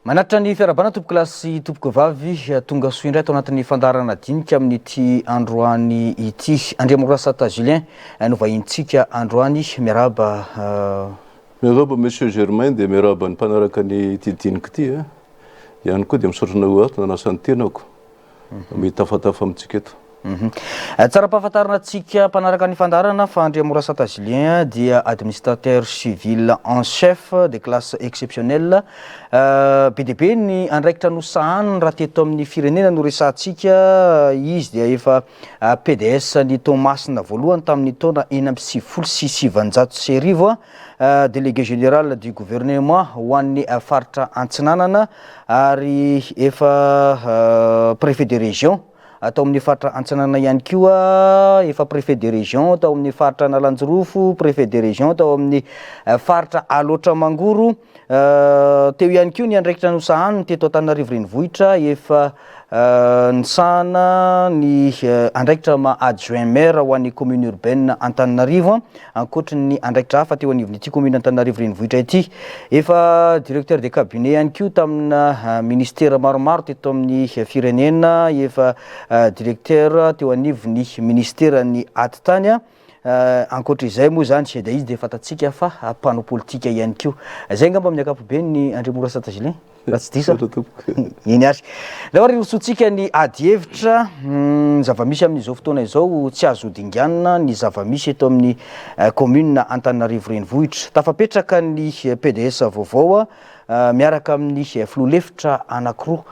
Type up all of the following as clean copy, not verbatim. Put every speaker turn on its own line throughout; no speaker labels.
Manatra ny fiarabana tompoko lasy tompoko vavy tonga soa indray tao anatin'ny fandarana dinika amin'ity androany ity. Andriamorasata Julien no vahintsika androany miaraba
Monsieur Germain de miaraba ny mpanaraka ny ity dinika ity ihany koa dia misaotrana ato nanasany tenako mitafatafa amintsika eto.
Tsara-pahafantarana antsika mpanaraka ny fandarana fa Andriamorasata Julien dia administrateur civil en chef de classe exceptionnelle. Be dia be ny andraikitra nosahany raha teto amin'ny firenena no resantsika. Izy dia efa PDS ny Tomasina voalohany tamin'ny taona 1996 délégué général du gouvernement ho an'ny faritra Antsinanana ary efa préfet de région atao amin'ny faritra Antsinanana ihany koa, efa préfet de région tao amin'ny faritra Nalanjorofo, préfet de région tao amin'ny faritra Alotra Mangoro. Teo ihany koa ny andraikitra nosahany teto Antananarivo renivohitra efa nisahana ny andraikitra adjoint maire ho an'ny commune urbaine Antananarivo, ankoatra ny andraikitra hafa teo anivon'ity commune Antananarivo renivohitra ity. Efa directeur de cabinet ihany koa tamina ministère maromaro teto amin'ny firenena, efa directeur teo anivon'ny ministère ny atitany. Ankoatra izay moa zany sy dia izy dia fantatsika fa mpanao politika ihany koa. Zay ngamba amin'ny ankapobeny ny Andriamorasata Julien. Ratsy disa iny ary la ohatra rosotsika ny ady hevitra zava-misy amin'izao fotoana izao tsy azo dinganina ny zava-misy eto amin'ny commune Antananarivo renivohitra. Tafapetraka ny PDS vaovao miaraka amin'ny filoha-lefitra anankiroa.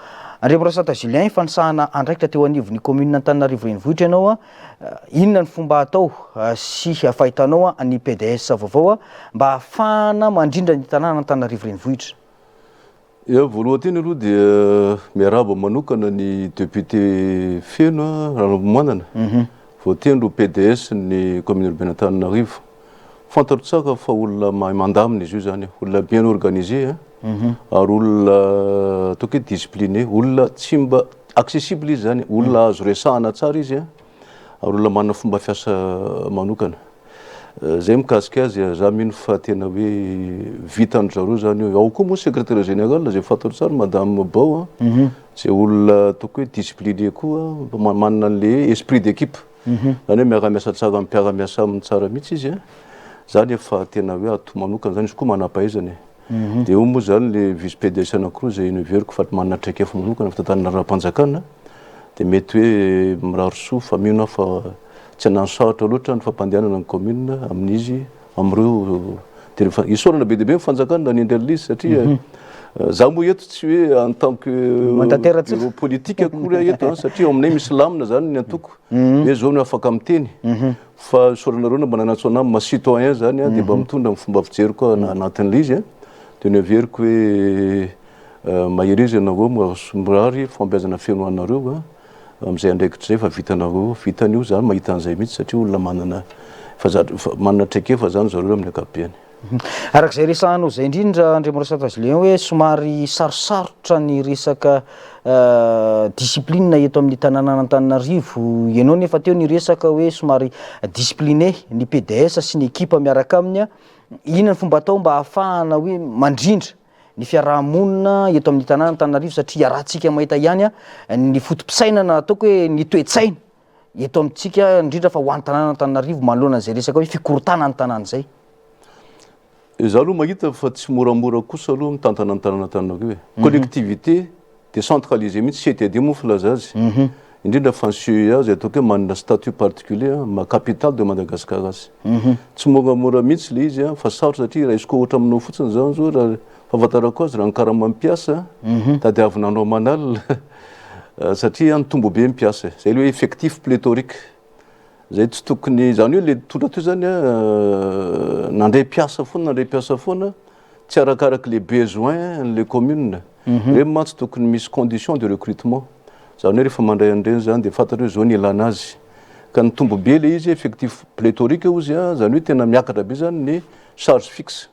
Andriamorasata Julien fanisahana andraikitra teo anivon'ny commune Antananarivo renivohitra ianao, inona ny fomba atao sy fahitanao ny PDS vaovao mba ahafahana mandrindra ny tanàna Antananarivo renivohitra?
Voalohany aloha dia miaraba manokana ny député feno Ranombomanana voatendro PDS ny commune urbaine Antananarivo. Fantatro tsara fa olona mahay mandamina izy io zany, olona bien organisé ary olona ataoko hoe discipliné, olona tsy mba accessible izy zany, olona azo resahana tsara izy ary olona manana fomba fiasa manokana. Zay mikasika azy za mino fa tena hoe vitan zareo zany io. Ao koa moa secrétaire général zay fantatro tsara madame Bao, zay olona ataoko hoe discipliné koa, manana an'le esprit d'équipe, zany hoe miara-miasa tsara, mpiara-miasa amin'ny tsara mihitsy izy. Zany efa tena hoe ato manokana zany izy koa manam-pahaizana. Dia eo moa zany le vice PDS anankiroa zay inoveriko fa manana traikefa manokana fitantanana raha-mpanjakana, dia mety hoe miraro soa fa mino fa tsy hanansaotra loatra ny fampandehanana ny commune amin'izy amin'ireo isaorana be dia be fanjakana ny indrelise satria za moa eto tsy hoe en tant que bureau politique akory eto satria aminay misy lamina zany ny antoko hoe zao no afaka miteny fa isaoranareo na mba nanatsoana ma citoyen zany dia mba mitondra amin'ny fomba fijery koa anatin'ilay izy. Dia ny everiko hoe mahery ianareo mirary fombiazana fianoanareo amin'izay andraikitra zay fa vitanareo, vitan'io zany mahita an'izay mihitsy satria olona manana traikefa zany zareo amin'ny ankapobeny.
Arak'izay resahanao zay indrindra Andriamorasata Julien hoe somary sarosarotra ny resaka discipline eto amin'ny tanàna Antananarivo. Ianao nefa teo ny resaka hoe somary discipliné ny PDS sy ny ekipa miaraka aminy. Inona ny fomba atao mba ahafahana hoe mandrindra ny fiarahamonina eto amin'ny tanàna Antananarivo satria rahantsika mahita ihany ny fotom-pisainana ataoko hoe ny toe-tsaina eto amintsika indrindra fa ho an'ny tanàna Antananarivo manoloana an'izay resaka hoe fikorotana ny tanàna zay.
Za aloha mahita fa tsy moramora kosa aloha mitantana ny tanàna Antananarivo. Collectivité décentralisée mihitsy CTD moa filaza azy. Indrindra fa ny CEA zay ataoko hoe manana statut particulier ma capitale de Madagascar azy. Tsy moramora mihitsy le izy fa sarotra satria raha izy koa ohatra aminao fotsiny zany zao raha fahafantarako azy raha ny karaha mampiasa tadiavinanao manalina satria nitombo be mpiasa. Zay le hoe effectif pléthorique. Zay tsy tokony zany hoe le tonga teo zany nandray mpiasa foana tsy arakaraka les besoins les communes. Reny mantsy tokony misy condition de recrutement. Zany hoe rehefa mandray an'ireny zany dia fantatra hoe zao ny ilana azy. Ka nitombo be le izy effectif pléthorique izy zany hoe tena miakatra be zany ny charge fixe.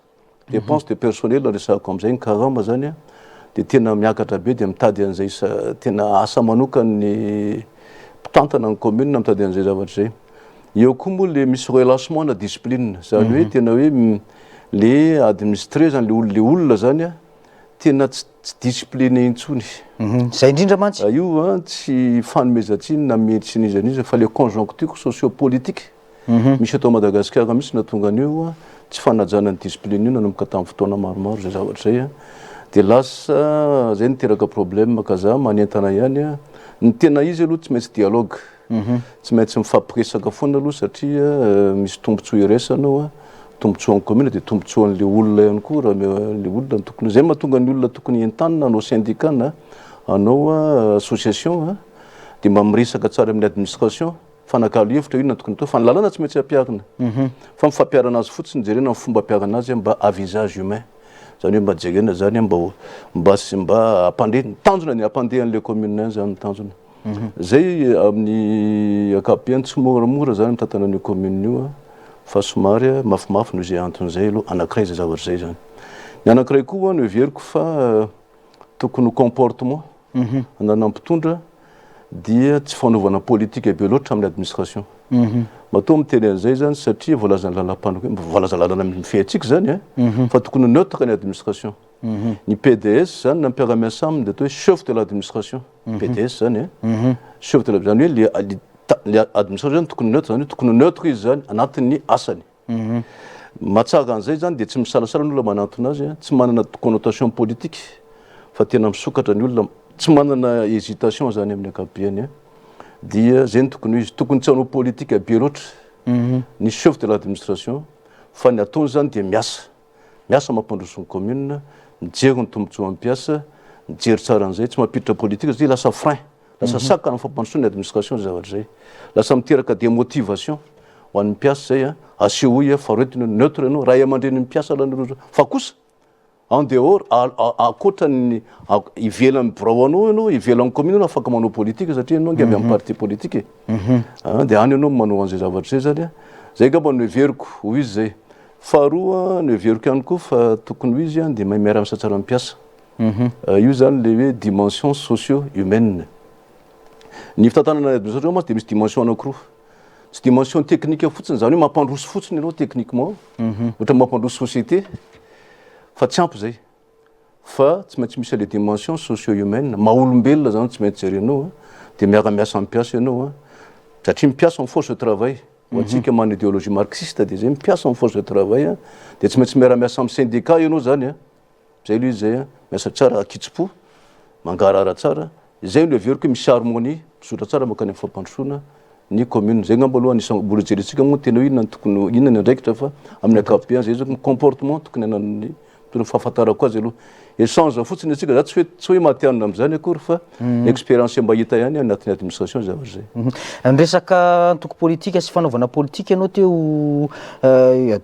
Dépense de personnel resahako amin'izay ny karama zany dia tena miakatra be dia mitady an'izay tena asa manokany mpitantana ny commune mitady an'izay zavatra zay. Eo koa moa le misy relâchement na discipline zany hoe tena hoe le administré zany le olona zany tena tsy discipliné intsony
zay indrindra mantsy
io a tsy fanomezantsiny na meditsy nizanizy fa le conjoncture sociopolitique misy atao Madagasikara mihitsy natonga an'io tsy fanajana ny discipline io nanomboka tamin'ny fotoana maromaro zay zavatra zay de lasa zay niteraka problème ka za manentana ihany ny tena izy aloha tsy maintsy dialogue tsy maintsy mifampiresaka foana aloha satria misy tombontsoa iresanao tombontsoa amin'ny commune de tombontsoa an'le olona ihany koa raha le olona tokony zay mahatonga ny olona tokony entanina anao syndicat na anao association de mba miresaka tsara amin'ny administration fanakalo hevitra io na tokony atao fa ny lalàna tsy maintsy ampiarina fa mifampiarana azy fotsiny jerena ny fomba ampiarana azy mba à visage humain zany hoe mba jerena zany mba ampandehana tanjona ny ampandehan'le commune zany tanjona zay amin'ny akapobeny tsy moramora zany mitantana ny commune io fa somary mafimafy noho izay anton'izay aloha anankiray zay zavatra zay zany ny anankiray koa no everiko fa tokony comportement ananampitondra dia tsy fanaovana politique be loatra amin'ny administration matoa miteny an'izay zany satria voalaza voalaza lalana mifehatsika zany fa tokony neutre ny administration ny PDS zany na mpiara-miasa aminy de atao hoe chef de l'administration PDS zany chef de zany hoe le administration zany tokony neutre izy zany anatin'ny asany matsara an'izay zany de tsy misalasala ny olona manantona azy tsy manana connotation politique fa tena misokatra ny olona tsy manana hésitation zany amin'ny ankapobeny dia zay ny tokony izy tokony tsy hanao politique be loatra ny chef de l'administration fa ny ataony zany de miasa mampandroso ny commune mijery ny tombontsoa ampiasa mijery tsara an'izay tsy mampiditra politique zay lasa frein lasa saka ny fampandrosoa ny administration zavatra zay lasa miteraka démotivation ho an'ny mpiasa zay asehoy faroetiny neutre ianao raha iamandreny mpiasa lanyreo fa kosa en dehors akoatra ny ivelan'ny braonao ianao ivelan'ny commune ianao afaka manao politique satria ianao ngavy amin'ny parti politique de any ianao manao an'izay zavatra zay zany zay ngamba no everiko ho izy zay faharoa no everiko ihany koa fa tokony ho izy de mahay miara-miasa tsara mpiasa io zany le hoe dimension socio humaine ny fitantanana administration mantsy de misy dimension anankiroa tsy dimension technique fotsiny zany hoe mampandroso fotsiny ianao techniquement ohatra mampandroso société fa tsy ampy zay fa tsy maintsy misy le dimension socio humaine maha-olombelona zany tsy maintsy jerenao de miara-miasa ampiasa ianao satria mipiasa en force de travail ho antsika mana idéologie marxiste de zay mipiasa en force de travail de tsy maintsy miara-miasa amin'ny syndicat ianao zany zay aloha izy zay miasa tsara akitso-po mangarara tsara zay no everiko misy harmonie misotra tsara makany amin'ny fampandrosoana ny commune zay ngamba aloha anisany mbola jerentsika moa tena hoe inona ny andraikitra fa amin'ny ankapobeny zay zao comportement tokony anan'ny fahafantarako azy aloha échange fotsiny atsika za tsy hoe mahatianina am'izany akory fa expérience mba hita ihany anatin'ny administration zavatra zay
ny resaka antoko politika sy fanaovana politika ianao teo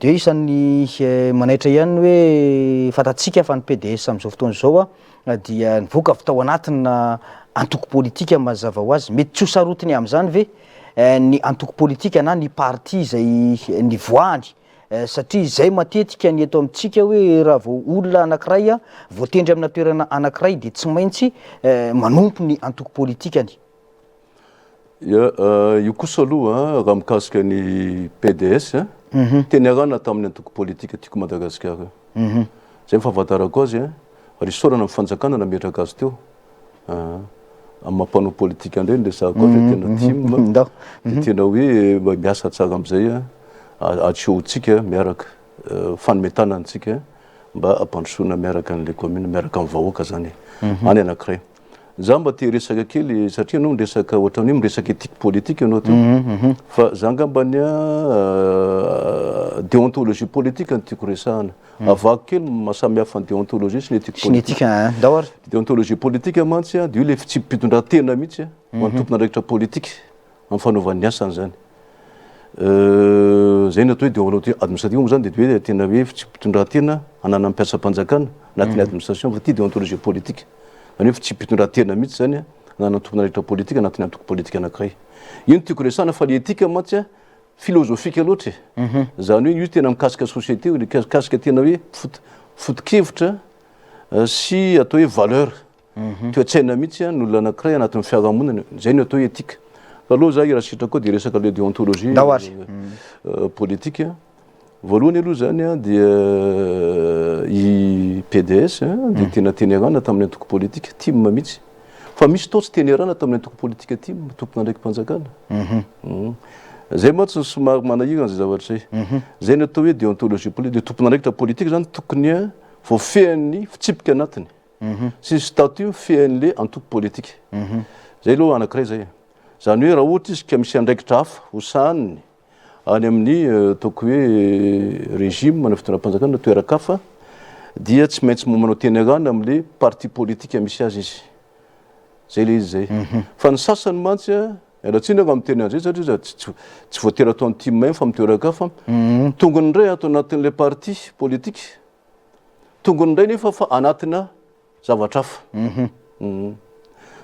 de isan'ny manaitra ihany hoe fatatsika fa ny PDS am'izao fotoana zao dia nivoaka avy tao anatina antoko politika mazava ho azy mety tsy ho sarotiny am'izany ve ny antoko politika na ny parti zay ny voany satria zay matetika ny eto amintsika hoe raha vao olona anankiray voatendry amina toerana anankiray de tsy maintsy manompo ny antoko politikany
io kosa aloha raha mikasika ny PDS teny arana tamin'ny antoko politika tiako Madagasikara zay fahafantarako azy risorana amin'ny fanjakana nametraka azy teo amin'ny mampanao politika andreny resako azy tena team tena hoe miasa tsara am'izay atsehotsika miaraka fanometana antsika mba ampandrosoana miaraka an'le commune miaraka amin'ny vahoaka zany any anankiray za mba te resaka kely satria anao miresaka ohatrany hoe miresaka éthique politique ianao teo fa za ngambany déontologie politique no tiako resahana avako kely mahasamy hafa ny déontologie sy ny éthique politique déontologie politique mantsy de io le fitsipitondran-tena mihitsy ho an'ny tompon'andraikitra politique amin'ny fanaovan'ny asany zany zay no atao hoe déontologie administrative moa zany de hoe tena hoe fitsipitondran-tena anana mpiasa-panjakana anatin'ny administration fa ty déontologie politique zany hoe fitsipitondran-tena mihitsy zany anana tompon'andraikitra politique anatin'ny antoko politique anankiray io no tiako resahana fa le éthique mantsy philosophika loatra zany hoe io tena mikasika société mikasika tena hoe foto-kevitra sy atao hoe valeur toe-tsaina mihitsy n'olona anankiray anatin'ny fiarahamonina zay no atao hoe éthique fa aloha za raha sitraka de resaka le déontologie politique voalohany aloha zany dia i PDS dia tena teny arana tamin'ny antoko politika tim mihitsy fa misy tao tsy teny arana tamin'ny antoko politika tim tompona ndraiky mpanjakana zay moa tsy somary manahirana zay zavatra zay ny atao hoe déontologie politique de tompona ndraikitra politika zany tokony voafehan'ny fitsipika anatiny sy statut fehan'le antoko politika zay aloha anankiray zay zany hoe raha ohatra izy ka misy andraikitra hafa hosaniny any amin'ny ataoko hoe régime mana fitondram-panjakana toerakafa dia tsy maintsy momanao teny arana amin'le parti politique misy azy izy zay le izy zay fa ny sasany mantsy rahatsina amin'ny teny an'izay satria tsy voatery atao ny team fa amin'ny toerakafa tongony indray atao anatin'le parti politique tongony indray nefa fa anatina zavatra hafa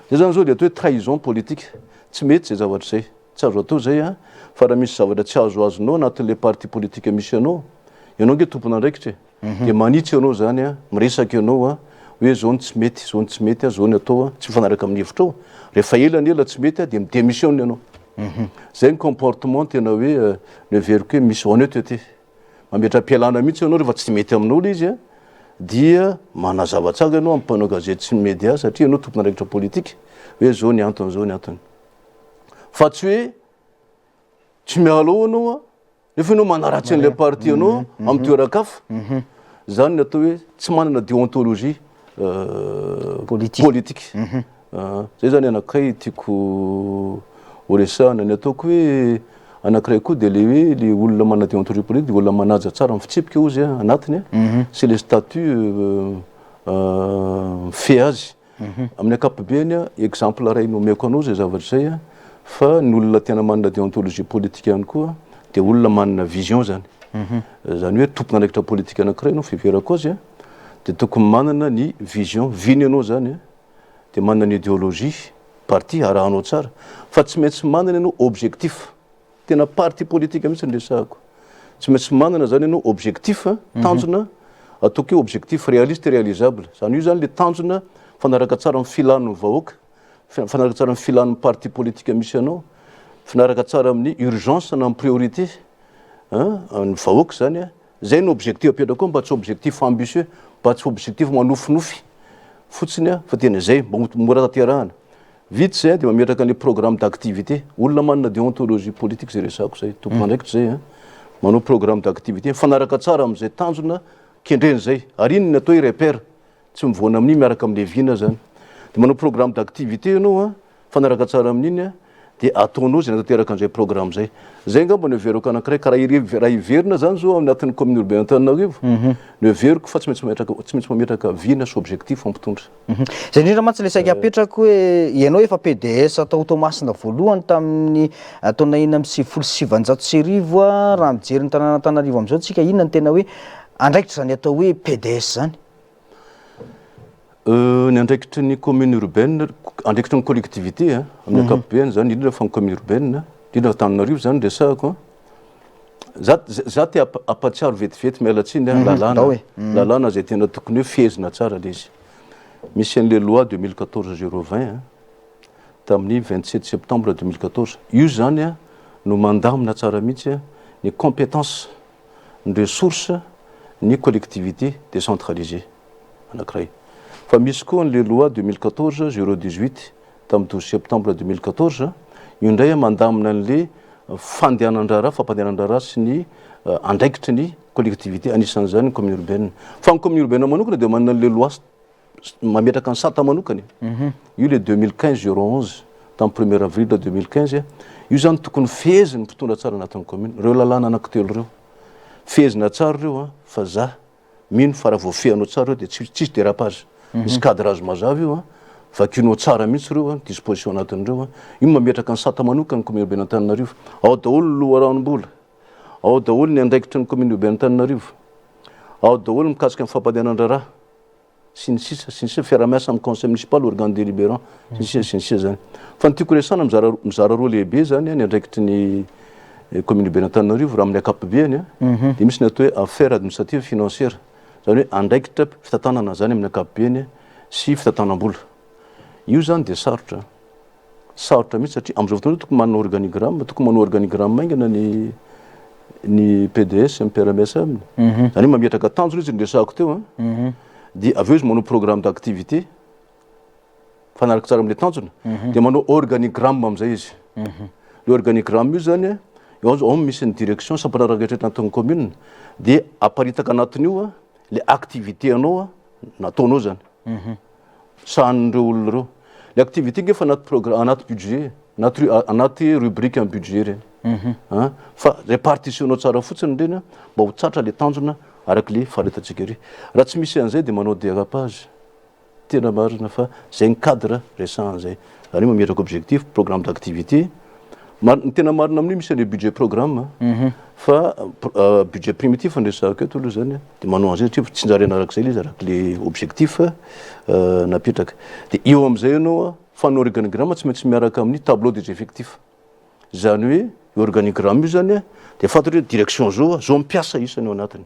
zay zany zao le atao hoe trahison politique tsy mety zay zavatra zay tsy azo atao zay fa raha misy zavatra tsy azo azonao anatin'le parti politique misy ianao nge tompona andraikitra dia manitsy ianao zany miresaka ianao hoe zao ny tsy mety zao ny tsy mety zao ny atao tsy mifanaraka amin'ny hevitra ao rehefa ela tsy mety dia midémissione ianao zay ny comportement tena hoe le veriko hoe misy honnêteté mametra-pialana mihitsy ianao rehefa tsy mety aminao le izy dia manazava tsara ianao amin'ny mpanao gazety sy ny média satria ianao tompona andraikitra politique hoe zao ny antony zao ny antony fa tsy hoe tsy mialao anao nefa ianao manaratsy an'le parti anao amin'ny toerakafa zany ny atao hoe tsy manana déontologie politique zay zany anankiray tiako horesahana ny ataoko hoe anankiray koa dia le hoe le olona manana déontologie politique olona manaja tsara amin'ny fitsipika ozy anatiny c'est le statut fe azy amin'ny ankapobeny exemple ray nomeko anao zay zavatra zay fa ny olona tena manana déontologie politique ihany koa dia olona manana vision zany zany hoe tompona andraikitra politique anankiray anao fiverako azy dia tokony manana ny vision viny ianao zany dia manana ny idéologie parti arahanao tsara fa tsy maintsy manana ianao objectif tena parti politique mihitsy ny resahako tsy maintsy manana zany ianao objectif tanjona ataoko hoe objectif réaliste et réalisable zany io zany le tanjona fanaraka tsara amin'ny filan'ny vahoaka fanaraka tsara amin'ny filan'ny parti politique misy ianao fanaraka tsara amin'ny urgence na amin'ny priorité ny vahoaka zany zay ny objectif apetraka mba tsy objectif ambitieux mba tsy objectif manofinofy fotsiny fa tena zay mora tanterahana vitsy zay dia mametraka ny programme d'activité olona manana déontologie politique zay resahako zay tompona andraikitra zay manao programme d'activité fanaraka tsara amin'izay tanjona kendreny zay ary iny ny atao hoe repère tsy mivoana amin'iny miaraka amin'le vina zany dia manao programme d'activité ianao fanaraka tsara amin'iny dia ataonao zay natateraka an'izay programme zay zay ngamba ny everiko anankiray ka raha iverina zany zao anatin'ny commune urbaine Antananarivo ny everiko fa tsy maintsy mametraka vina sy objectif ampitondra
zay indrindra mantsy le saika apetrako hoe ianao efa PDS atao Tomasina voalohany tamin'ny taona 1997 raha mijery ny tanàna Antananarivo am'izao tsika inona ny tena hoe andraikitra zany atao hoe PDS zany
ny andraikitry ny commune urbaine andraikitry ny collectivité amin'ny ankapobeny zany indrindra fa ny commune urbaine indrindra Antananarivo zany resahako za ty apatsiaro vetivety mialatsiny lalàna zay tena tokony hoe fehezina tsara le izy misy an'le loi 2014-020 tamin'ny 27 septembre 2014 io zany no mandamina tsara mihitsy ny compétence ny ressource ny collectivité décentralisée anankiray fa misy koa n'le loi 2014-018 tamin'ny 12 septembre 2014 io indray mandamina an'le fandehanan-draharaha fampandehanan-draharaha sy ny andraikitry ny collectivité anisan'izany ny commune urbaine fa ny commune urbaine manokana dia manana an'le loi mametraka ny sata manokany io le 2015-011 tamin'ny 1er avril 2015 io zany tokony feheziny mpitondra tsara anatin'ny commune reo lalàna anankitelo reo fehezina tsara reo fa za mino fa raha voafehanao tsara reo dia tsisy dérapage misy cadrage mazava io vakinao tsara mihitsy reo disposition anatin'ireo io mametraka ny sata manokany ny commune urbaine Antananarivo ao daholo ny loharanom-bola ao daholo ny andraikitry ny commune urbaine Antananarivo ao daholo mikasika ny fampandehanan-draharaha sy ny sisa fiara-miasa amin'ny conseil municipal organe délibérant sy ny sisa zany fa ny tiako resana mizara roa lehibe zany ny andraikitry ny commune urbaine Antananarivo raha amin'ny ankapobeny dia misy ny atao hoe affaire administrative financière zany hoe andraikitra fitantanana zany amin'ny ankapobeny sy fitantanam-bola io zany dia sarotra mihitsy satria amin'izao fotoana tokony manao organigramme aingana ny PDS mipiara-miasa aminy zany hoe mametraka tanjona izy ny resahako teo dia avy eo izy manao programme d'activité fanaraka tsara am'le tanjona dia manao organigramme am'izay izy le organigramme io zany ao misy ny direction sampanaraka etrety anatin'ny commune dia aparitaka anatin'io le activité anao nataonao zany sahan'ireo olona reo le activité ngefa anaty budget anaty rubrique en budget reny fa répartitionao tsara fotsiny reny mba ho tsatra le tanjona araky le fahaletantsika ery raha tsy misy an'izay dia manao dérapage tena marina fa zay ny cadre resan'izay zany hoe mametraka objectif programme d'activité ny tena marina amin'io misy le budget programme fa budget primitif andresahako eto aloha zany dia manao an'izay satria tsy njary anarak'izay le izy araky le objectif napetraka dia eo am'izay ianao fanao organigramme tsy maintsy miaraka amin'ny tableau des effectifs zany hoe organigramme io zany dia fantatra hoe direction zao mipiasa isany eo anatiny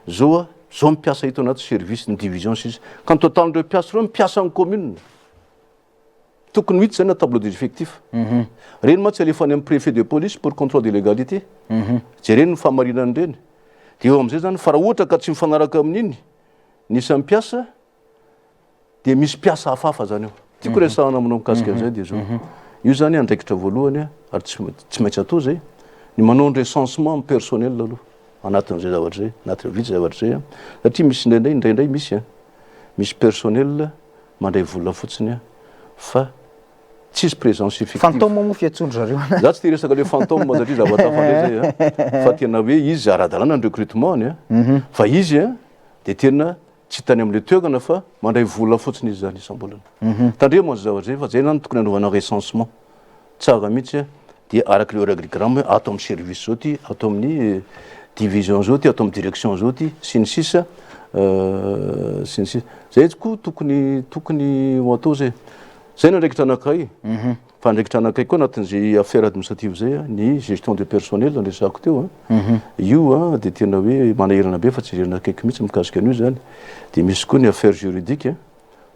zao mipiasa hito anaty service ny division sisy ka ny totalin'ireo mpiasa reo mipiasa ny commune tokony ho hitsy zany tableau des effectifs reny ma tsy alefa any amin'ny préfet de police pour contrôle de légalité jereny ny fahamarinany reny dia eo am'izay zany fa raha ohatra ka tsy mifanaraka amin'iny nisy mpiasa dia misy mpiasa hafahafa zany eo tiako resahana aminao mikasika an'izay dia zao io zany andraikitra voalohany ary tsy maintsy atao zay ny manao ny recensement personnel aloha anatin'izay zavatra zay anatin'ny vitsy zavatra zay satria misy indraindray misy personnel mandray vola fotsiny fa tsisy présence effective
fantôme moa fiatsondro zareo
za tsy te resaka le fantôme satria zavatra hafa zay fa tena hoe izy ara-dalàna ny recrutement any fa izy dia tena tsy hitany am'le toerana fa mandray vola fotsiny izy zany isam-bolana tandremo an'izay zavatra zay fa zay zany tokony anaovana recensement tsara mihitsy dia araky le organigramme atao amin'ny service zao ty atao amin'ny division zao ty atao amin'ny direction zao ty sy ny sisa zay koa tokony ho atao zay zay nandraikitra anakay fa andraikitra anakay koa anatin'izay affaire administrative zay ny gestion de personnel andresako teo io dia tena hoe manahirana be fa tsy herina akaiky mihitsy mikasika an'io zany dia misy koa ny affaire juridique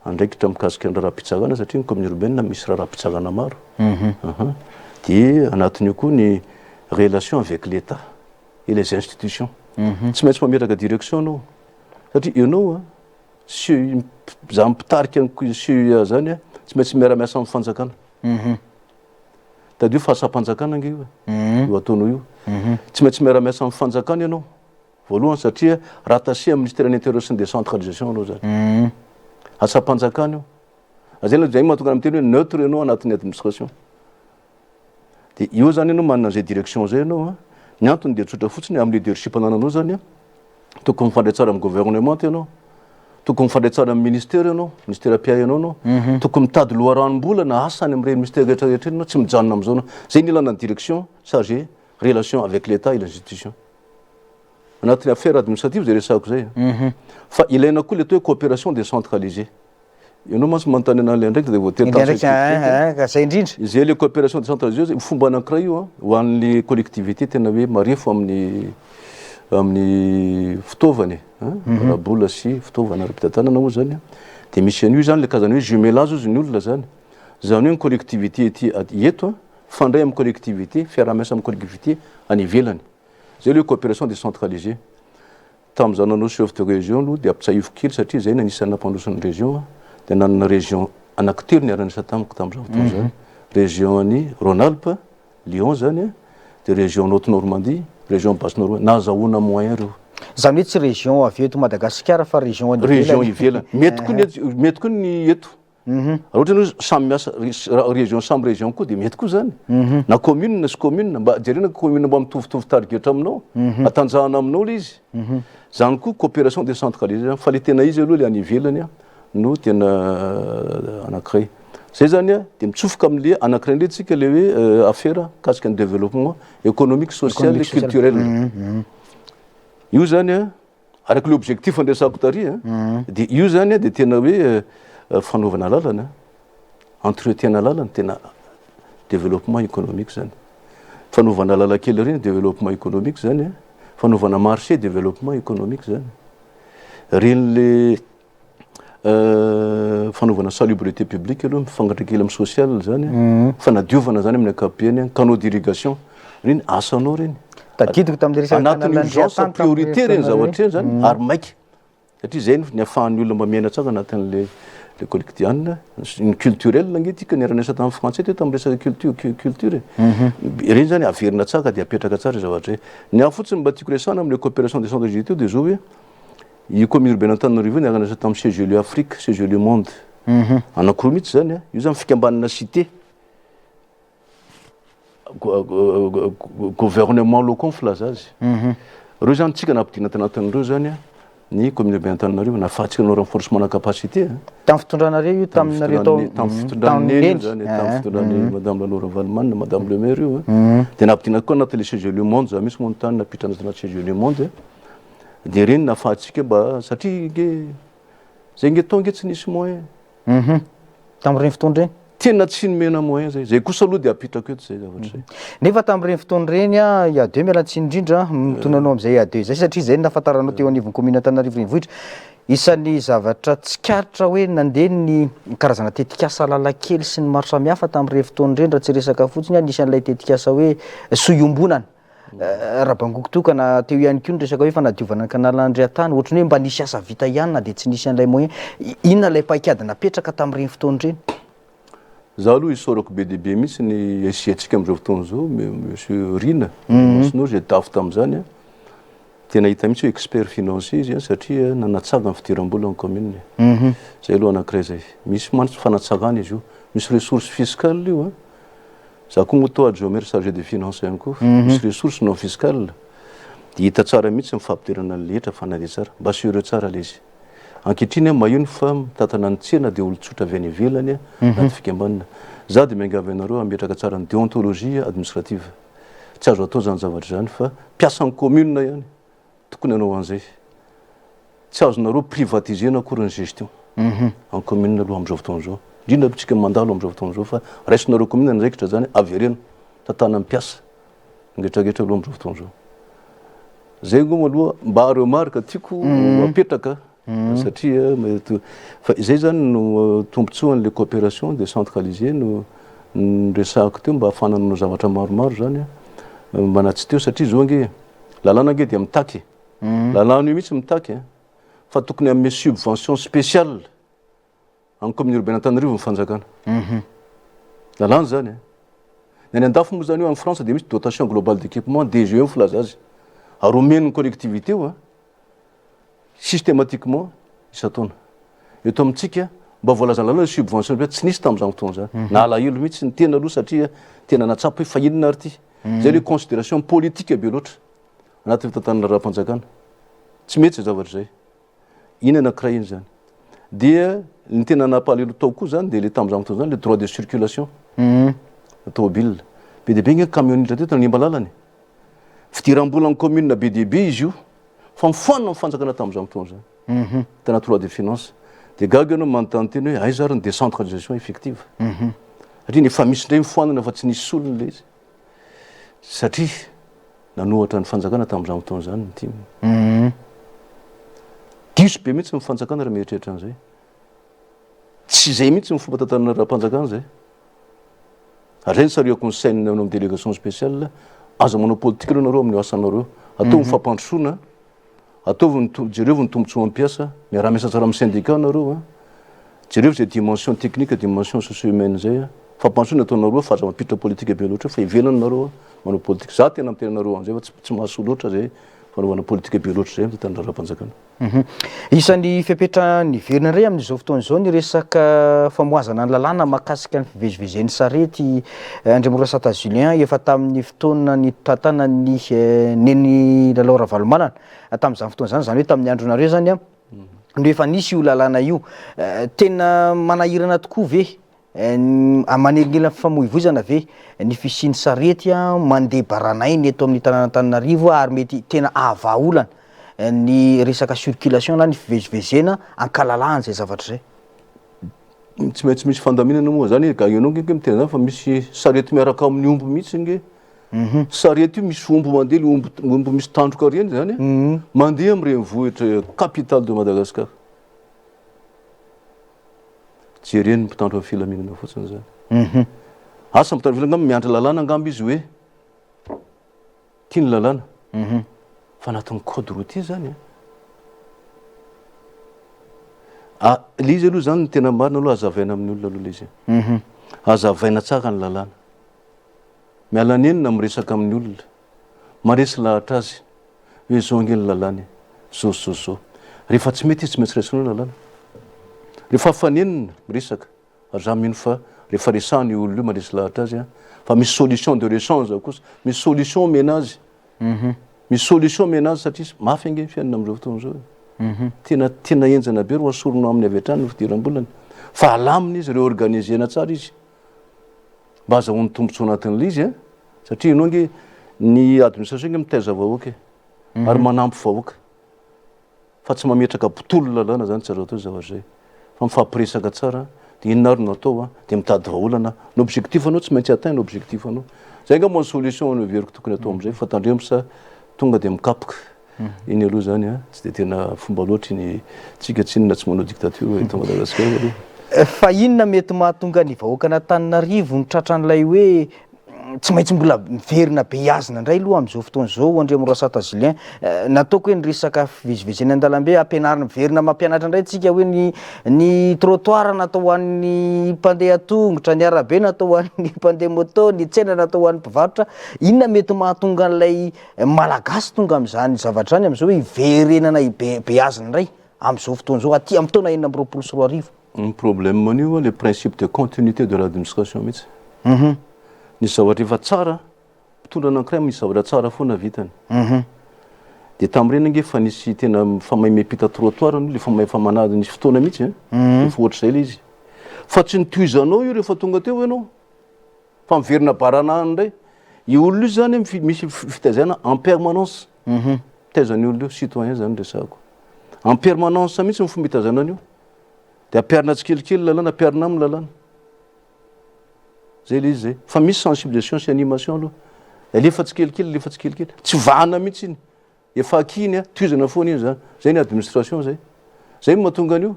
andraikitra mikasika ny raha-pitsarana satria ny commune urbaine misy raha-pitsarana maro dia anatin'io koa ny relation avec l'état et les institutions tsy maintsy mametraka direction anao satria ianao za mipitarika ny CUA zany tsy maintsy miara-miasa amin'ny fanjakana tadio fahasampanjakana nge io ataonao io tsy maintsy miara-miasa amin'ny fanjakana ianao voalohany satria rattaché amin'ny ministère de l'intérieur sy ny décentralisation anao zany asam-panjakana io zay mahatonga amiteny hoe neutre ianao anatin'ny administration dia io zany ianao manana an'izay direction zay ianao ny antony dia tsotra fotsiny amin'ny leadership anananao zany tokony mifandray tsara amin'ny gouvernement ianao tokony mifandray tsara amin'ny ministère ianao ministère PA ianao tokony mitady loaranom-bola na asany amin'ireny ministère rehetrarehetra ianao tsy mijanona amin'izao zay ny ilana ny direction chargé relation avec l'état et l'institution anatin'ny affaire administrative zay resahako zay fa ilaina koa le atao hoe coopération décentralisée ianao mantsy manontany an'le ndraiky dia
voatery indrindra
izay le coopération décentralisée fomba anankiray io ho an'le collectivité tena hoe marefo amin'ny fitaovany rabola sy fitaovana ara-pitantanana moa zany dia misy an'io zany le kazany hoe jumelage izy ny olona zany hoe ny collectivité ety eto fandray amin'ny collectivité fiara-miasa amin'ny collectivité any ivelany zay le coopération décentralisée tamin'izany nanao chef de région aloha dia ampitsahifo kely satria zay nanisany nampandrosan'ny région dia nanana région anankitelo niara-nisa tamiko tamin'izao fotoana zany région any Rhône-Alpes Lyon zany dia région Haute Normandie région Basse Normandie nazahoana moyen reo
zany hoe tsy région avy eto Madagasikara fa région
ivelany mety koa ny eto ohatra hoe samy miasa région samy région koa dia mety koa zany na commune na sy commune mba jerena commune mba mitovitovy targetra aminao atanjahana aminao le izy zany koa coopération décentralisée fa le tena izy aloha le any ivelany no tena anankiray zay zany dia mitsofoka amin'le anankiray ndray tsika le hoe affaire kasika ny développement économique social et culturel io zany araky le objectif andresako tary dia io zany dia tena hoe fanaovana lalana entretien lalana tena développement économique zany fanaovana lala kely reny développement économique zany fanaovana marché développement économique zany reny le fanaovana salubrité publique aloha mifangatry kely amin'ny social zany fanadiovana zany amin'ny ankapobeny canaux d'irrigation reny asanao reny
tadidiko tamin'le
anatin'ny urgence priorité reny zavatra reny zany ary maiky satria zay ny ahafahan'ny olona mba miaina tsaka anatin'le collectiane culturel angetika ny aranesa tamin'ny français teo tamin'ny resaka culture reny zany averina tsaka dia apetraka tsara zavatra ny aho fotsiny mba tiako resana am'le coopération des centres teo dia zao hoe i commune urbaine Antananarivo ny aranesa tamin'ny CGLU Afrique CGLU Monde anankiroa mihitsy zany a io zany fikambanana cité gouvernement locaux filaza azy reo zany tsika nampidina tanatin'ireo zany a ny commune urbaine Antananarivo nahafahantsika nanao renforcement na capacité
tamin'ny fitondranareo io taminareo
tamin'ny fitondran'ny zany tamin'ny fitondran'ny madame la Laura Valman madame le maire io dia nampidina koa anatin'le CGLU Monde za misy moa tany napitrana anaty CGLU Monde dia reny nahafahantsika mba satria nge zay nge tao nge tsy nisy moyen
tamin'ireny fotoana ireny
tena tsy nomena moyen zay kosa aloha dia apitrako eto zay zavatra zay
nefa tamin'ireny fotoana ireny a ia2 mialatsiny indrindra mitonanao amin'izay ia2 zay satria zay nahafantaranao teo anivon'ny commune Antananarivo renivohitra isan'ny zavatra tsikaritra hoe nandeha ny karazana tetikasa lalan-kely sy ny maro samihafa tamin'ireny fotoana ireny raha tsy resaka fotsiny anisan'ilay tetikasa hoe soiombonana raha bangoko tokana teo ihany koa ny resaka hoe fanadiovana ny canal Andriantany ohatrany hoe mba nisy asa vita ihany na dia tsy nisy an'ilay moyen inona ilay paikady napetraka tamin'ireny fotoana ireny
za aloha isaorako be dia be mihitsy ny asiatsika am'izao fotoana zao monsieur Rina Masino zay tafo tamin'izany a tena hita mihitsy hoe expert financier izy satria nanatsaka ny fidiram-bola ny commune zay aloha anankiray zay misy mantsy fanatsakana izy io misy ressource fiscale io a za koa moa adjoint maire chargé de finance ihany koa misy ressource non fiscale dia hita tsara mihitsy mifampidirana ny letra fanade tsara mba sureux tsara le izy ankehitriny mahino fa mitatana ny tsena dia olotsotra avy any ivelany anaty fikambanana za dia miangavy anareo ametraka tsara ny déontologie administrative tsy azo atao zany zavatra zany fa mpiasan'ny commune ihany tokony anao an'izay tsy azonareo privatiser na akory ny gestion en commune aloha am'izao fotoana zao indrindra tsika mandalo am'izao fotoana zao fa raisinareo commune ndraikitra zany averena tatana mpiasa ngetragetra aloha am'izao fotoana zao zay ngoa aloha mba remarque tiako apetraka satria fa zay zany no tombotsoan'le coopération décentralisée no resahako teo mba ahafana nanao zavatra maromaro zany mba natsy teo satria zao nge lalàna nge dia mitaky lalàna io mihitsy mitaky fa tokony ame subvention spéciale en commune urbaine Antananarivo ny fanjakana lalàna zany nany andafo moa zany io en France dia misy dotation globale d'équipement DGE ny filaza azy ary omen'ny collectivité io systématiquement isataona eto amintsika mba voalazalana subvention tsy nisy tamin'izany fotoana zany na alahelo mihitsy ny tena aloha satria tena natsapa hoe fa inona ary ty zay le considération politique be loatra anatin'ny fitantanana raha-mpanjakana tsy mety zay zavatra zay iny anankiray iny zany dia ny tena nampalelo tao koa zany dia le tamin'izany fotoana zany le droit de circulation automobile be dia be nge camionitra teo tena nimba lalany fidiram-bola ny commune be dia be izy io fa mifoanina mifanjakana tamin'izany fotoana zany tena droit de finance dia gaga ianao manontany teny hoe ay zary ny décentralisation effective satria ny efa misy indray mifoanana fa tsy nisy solony le izy satria nanohatra ny fanjakana tamin'izany fotoana zany ny timy diso be mihitsy mifanjakana raha mieritreritra an'izay tsy zay mihitsy ny fomba tantanana raha-mpanjakana zay ary zay ny sariako ny sainina ao amin'ny délégation spéciale aza manao politique aloha nareo amin'ny asanareo atao mifampandrosoana ataovy jereo ny tombotsoa ampiasa miaraha miasa tsara amin'ny syndicat nareo jereo zay dimension technique dimension socio-humaine zay fampandrosoana ataonareo fa aza mampiditra politique be loatra fa ivelany nareo manao politique za tena mitenanareo an'izay fa tsy mahasoa loatra zay fanaovana politique be loatra zay mitantana raha-mpanjakana
isan'ny fiapetra ny verina indray amin'izao fotoana izao ny resaka famoazana ny lalàna mahakasika ny fivezivezen'ny sarety Andriamora Sata Julien efa tamin'ny fotoana ny tantana ny neny Laura Valomanana tamin'izany fotoana zany zany hoe tamin'ny andronareo zany a no efa nisy io lalàna io tena manahirana tokoa ve manelingelina famoivoizana ve ny fisiany sarety mandeha baranainy eto amin'ny tanàna Antananarivo ary mety tena ahavaolana ny resaka circulation na ny fivezivezena ankalalahany zay zavatra zay
tsy maintsy misy fandaminana moa zany gagnanao nge mitena zany fa misy sarety miaraka amin'ny omby mihitsy nge sarety io misy omby mandeha le omby misy tandroka reny zany mandeha amin'ny renivohitra capitale de Madagascar jereny mpitandro amin'ny filaminana fotsiny zany asa mitandro filaminana miandry lalàna angamba izy hoe tia ny lalàna fa anatin'ny code routier zany le izy aloha zany tena marina aloha azavaina amin'ny olona aloha le izy azavaina tsara ny lalàna miala nenina miresaka amin'ny olona maresy lahatra azy hoe zao nge ny lalàna zao rehefa tsy mety izy tsy maintsy resinao lalàna rehefa fanenina miresaka ary za mino fa rehefa resahany olona io maresy lahatra azy fa misy solution de rechange kosa misy solution mena azy misy solution mena azy satria mafy ange fiainana amin'izao fotoana zao tena enjana be ro asoronao amin'ny avy hatrany ny fidiram-bolany fa alamina izy réorganisena tsara izy mba azahoany tombontsoa anatin'le izy satria ianao nge ny administration nge mitaiza vahoaka ary manampy vahoaka fa tsy mametraka mpitolo lalàna zany tsara atao zavatra zay fa mifampiresaka tsara de inona ary no atao de mitady vahaolana n'objectif anao tsy maintsy atteindre objectif anao zay nga moa solution veriko tokony atao am'izay fa tandremo sa tonga de mikapoka iny aloha zany tsy de tena fomba loatra iny tsika tsy inona tsy manao dictature eto Madagasikara
fa inona mety mahatonga ny vahoaka an'Antananarivo ny tratran'ilay hoe tsy maintsy mbola miverina be azina indray aloha am'izao fotoana zao André Morasata Julien nataoko hoe ny resaka fivezivezeny an-dalambe ampianarina miverina mampianatra indray tsika hoe ny trottoir natao ho an'ny mpandeha tongotra ny arabe natao ho an'ny mpandeha moto ny tsena natao ho an'ny mpivarotra inona mety mahatonga an'ilay malagasy tonga am'izany zavatra any am'izao hoe hiverenana be azina indray am'izao fotoana zao aty amin'ny taona 2024
ny problème anio le principe de continuité de l'administration mihitsy nisy zavatra efa tsara mpitondra anankiray misy zavatra tsara foana vitany de tam'ireny ange fa nisy tena famay mepita trottoir no le famanady nisy fotoana mihitsy efa ohatra zay le izy fa tsy nitoizanao io rehefa tonga teo ianao fa miverina baranahany indray io olona io zany misy fitaizana en permanence taizany olona io citoyen zany resahako en permanence mihitsy ny fomba hitazanan'io de ampiarina tsikelikely lalàna ampiarina amin'ny lalàna zay le izy zay fa misy sensibilisation sy animation aloha lefa tsikelikely tsy vahana mihitsy iny efa akiny toizana foana iny zay ny administration zay mahatonga an'io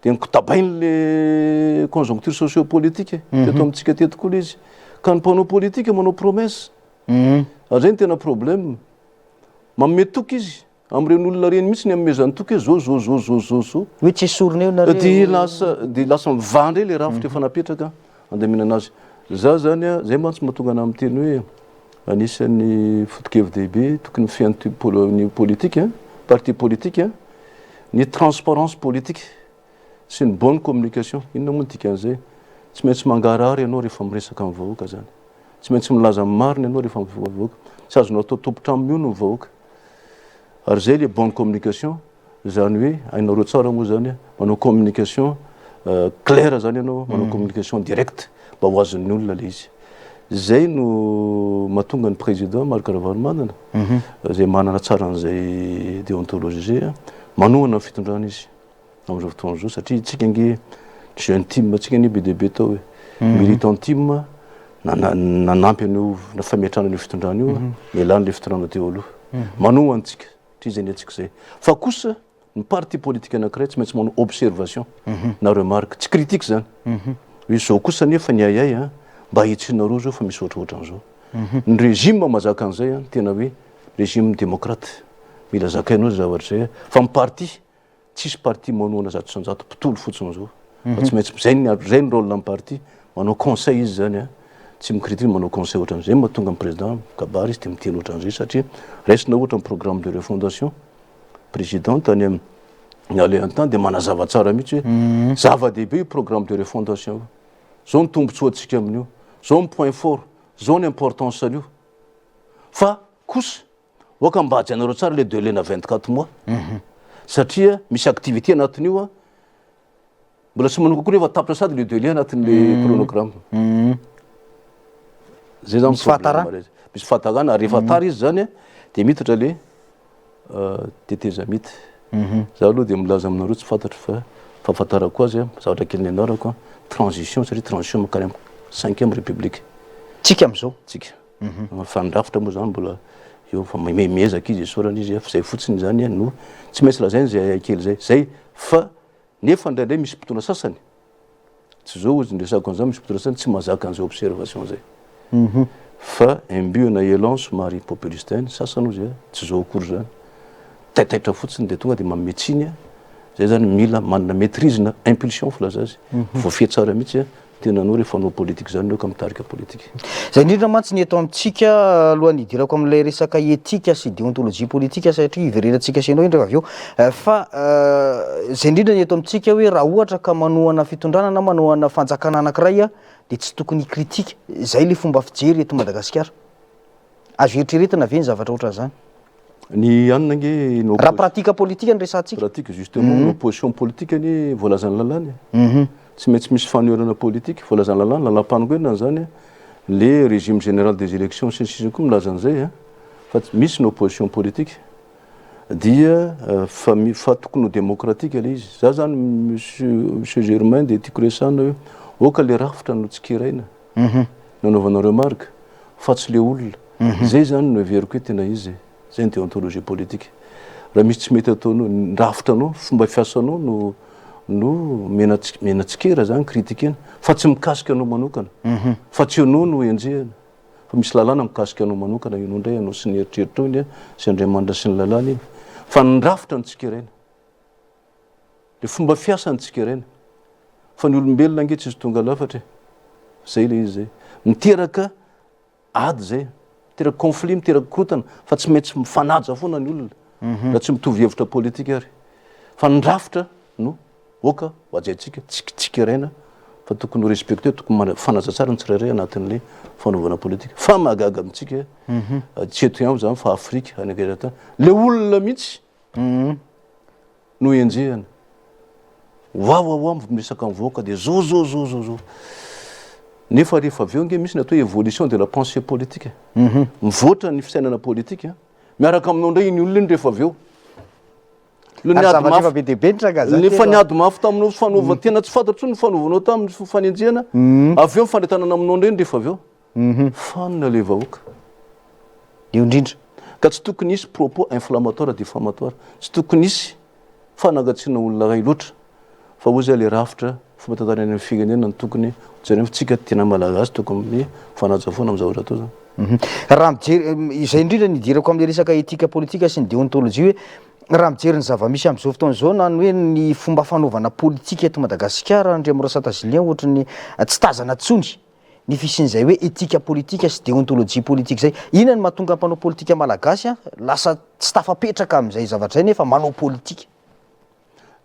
de nikotabainy le conjoncture sociopolitique teto amintsika teto koa le izy ka ny mpanao politique manao promesse ary zay ny tena problème manome toky izy am'ireny olona reny mihitsy ny amezany toky hoe zao
hoe tsy sorona eo nareo
de lasa mivandre le rafitra efa napetraka andaminana azy za zany zay mantsy mahatonga ana amin'ny teny hoe anisan'ny foto-kevin-dehibe tokony fian'ny politique parti politique ny transparence politique sy ny bonne communication inona moa dika an'izay tsy maintsy mangarary ianao rehefa miresaka amin'ny vahoaka zany tsy maintsy milaza marina ianao rehefa mivoaka vahoaka tsy azonao atao tompotra amin'io no mivahoaka ary zay le bonne communication zany hoe ainareo tsara moa zany manao communication claire zany ianao manao communication directe mba ho azon'ny olona le izy zay no mahatonga ny président Marc Ravalomanana zay manana tsara an'izay déontologie zay manohana ny fitondrana izy am'izao fotoana zao satria tsika nge jeune team tsika ny be de be tao hoe militant team nanampy an'io na fametrana an'io fitondrana io mialany le fitondrana teo aloha manohana antsika zay ny atsika zay fa kosa ny parti politique anankiray tsy maintsy manao observation na remarque tsy critique zany hoe zao kosa nefa ny ayay mba hitsinareo zao fa misy ohatraohatran'izao ny régime mazaka an'izay tena hoe régime démocrate mila zakainao zavatra zay fa my parti tsisy parti manohana zato sanjato mpitolo fotsiny zao fa tsy maintsy zay ny rôle na parti manao conseil izy zany tsy micritique manao conseil ohatran'izay mahatonga ny président kabary izy de miteny ohatran'izay satria raisina ohatra ny programme de refondation président tany ale an-tany de manazava tsara mihitsy hoe zava-dehibe io programme de refondation zao ny tombotsoa antsika amin'io zao ny point fort zao ny importance an'io fa kosa oaka mba hajanareo tsara le délai na 24 mois satria misy activité anatin'io mbola tsy manoko koa rehefa tapitra sady le délai anatin'le chronogramme zay zany misy fahatarana ary rehefa tara izy zany de mitatra le teteza mity za aloha de milaza aminareo tsy fantatry fa fahafantarako azy zavatra kely ny anarako transition satria transition makany amin'ny 5e république
tsika am'izao
tsika fandrafitra moa zany mbola eo fa miezaka izy esorana izy fa zay fotsiny zany no tsy maintsy lazainy zay kely zay fa nefa indraindray misy mpitona sasany tsy zao izy ndresako an'izany misy mpitona sasany tsy mahazaka an'izay observation zay fa imbu na élan somary populiste sasany ozy tsy zao akory zany taitaitra fotsiny de tonga de mametsiny zay zany mila manana maîtrise na impulsion filaza azy voafehy tsara mihitsy tena anao rehefa anao politique zany neo ka mitarika politique.
Zay indrindra mantsy ny eto amintsika alohan'ny hidirako amin'ilay resaka etika sy déontologie politique satria ivererantsika sy anao indra avy eo fa zay indrindra ny eto amintsika hoe raha ohatra ka manohana fitondrana na manohana fanjakana anankiray dia tsy tokony kritika. Zay le fomba fijery eto Madagasikara. Azo eritreretina ve ny zavatra ohatran' zany?
Ny anona nge
raha pratika politika ny resantsika.
Pratique justement opposition politique any voalazany lalàny. Tsy maintsy misy fanehoana politique voalazany lalàny lalam-panongena zany le régime général des élections sisy koa milaza an'izay fa misy ny opposition politique dia fa tokony ho démocratique le izy. Za zany monsieur Germain de tiako resahana hoe oka le rafitra no tsikeraina nanaovana remarque fa tsy le olona zay zany no everiko hoe tena izy zay ny déontologie politique. Raha misy tsy mety ataonao rafitranao fomba fiasanao no mena tsikera zany kritikena fa tsy mikasika anao manokana fa tsy anao no enjehana fa misy lalàna mikasika anao manokana ianao indray anao sy ny eritreritra iny sy Andriamanitra sy ny lalàna iny fa ny rafitra ny tsikeraina le fomba fiasa ny tsikeraina fa ny olombelona ange tsy izy tonga lafatra zay le izy zay miteraka ady zay miteraka conflit miteraka kotana fa tsy maintsy mifanaja foana ny olona raha tsy mitovy hevitra politika ary fa ny rafitra no oka ho ajaitsika tsikeraina fa tokony ho respecté tokony fanaja tsara ny tsirairay anatin'le fanaovana politika fa mahagaga amitsika tsy eto ihany zany fa Afrika any ankehitriny le olona mihitsy no enjehana miresaka mivoaka dia zao nefa rehefa avy eo nge misy ny atao évolution de la pensée politique mivoatra ny fisainana politique miaraka aminao ndray iny olona iny rehefa avy eo nefa niady mafy taminao fanaova tena tsy fantatro ny fanaovanao tamin'ny fanenjehana avy eo fandetanana aminao ndray ny rehefa avy eo fanina le vahoaka
io indrindra
ka tsy tokony isy propos inflammatoire diffamatoire tsy tokony isy fanagatsiana olona ray loatra fa hoy zay le rafitra fomba tantarana amin'ny firenena ny tokony jerena tsika tena malagasy tokony fanaja foana amin'ny zavatra atao zany.
Raha mijery izay indrindra ny idirako amin'le resaka etika politika sy ny déontologie hoe raha mijery ny zava-misy amin'izao fotoana izao na ny hoe ny fomba fanaovana politika eto Madagasikara Andry Amorasata Julien ohatrany tsy tazana tsony ny fisian'izay hoe etika politika sy déontologie politique zay. Inona ny mahatonga mpanao politika malagasy lasa tsy tafapetraka amin'izay zavatra zay nefa manao politika?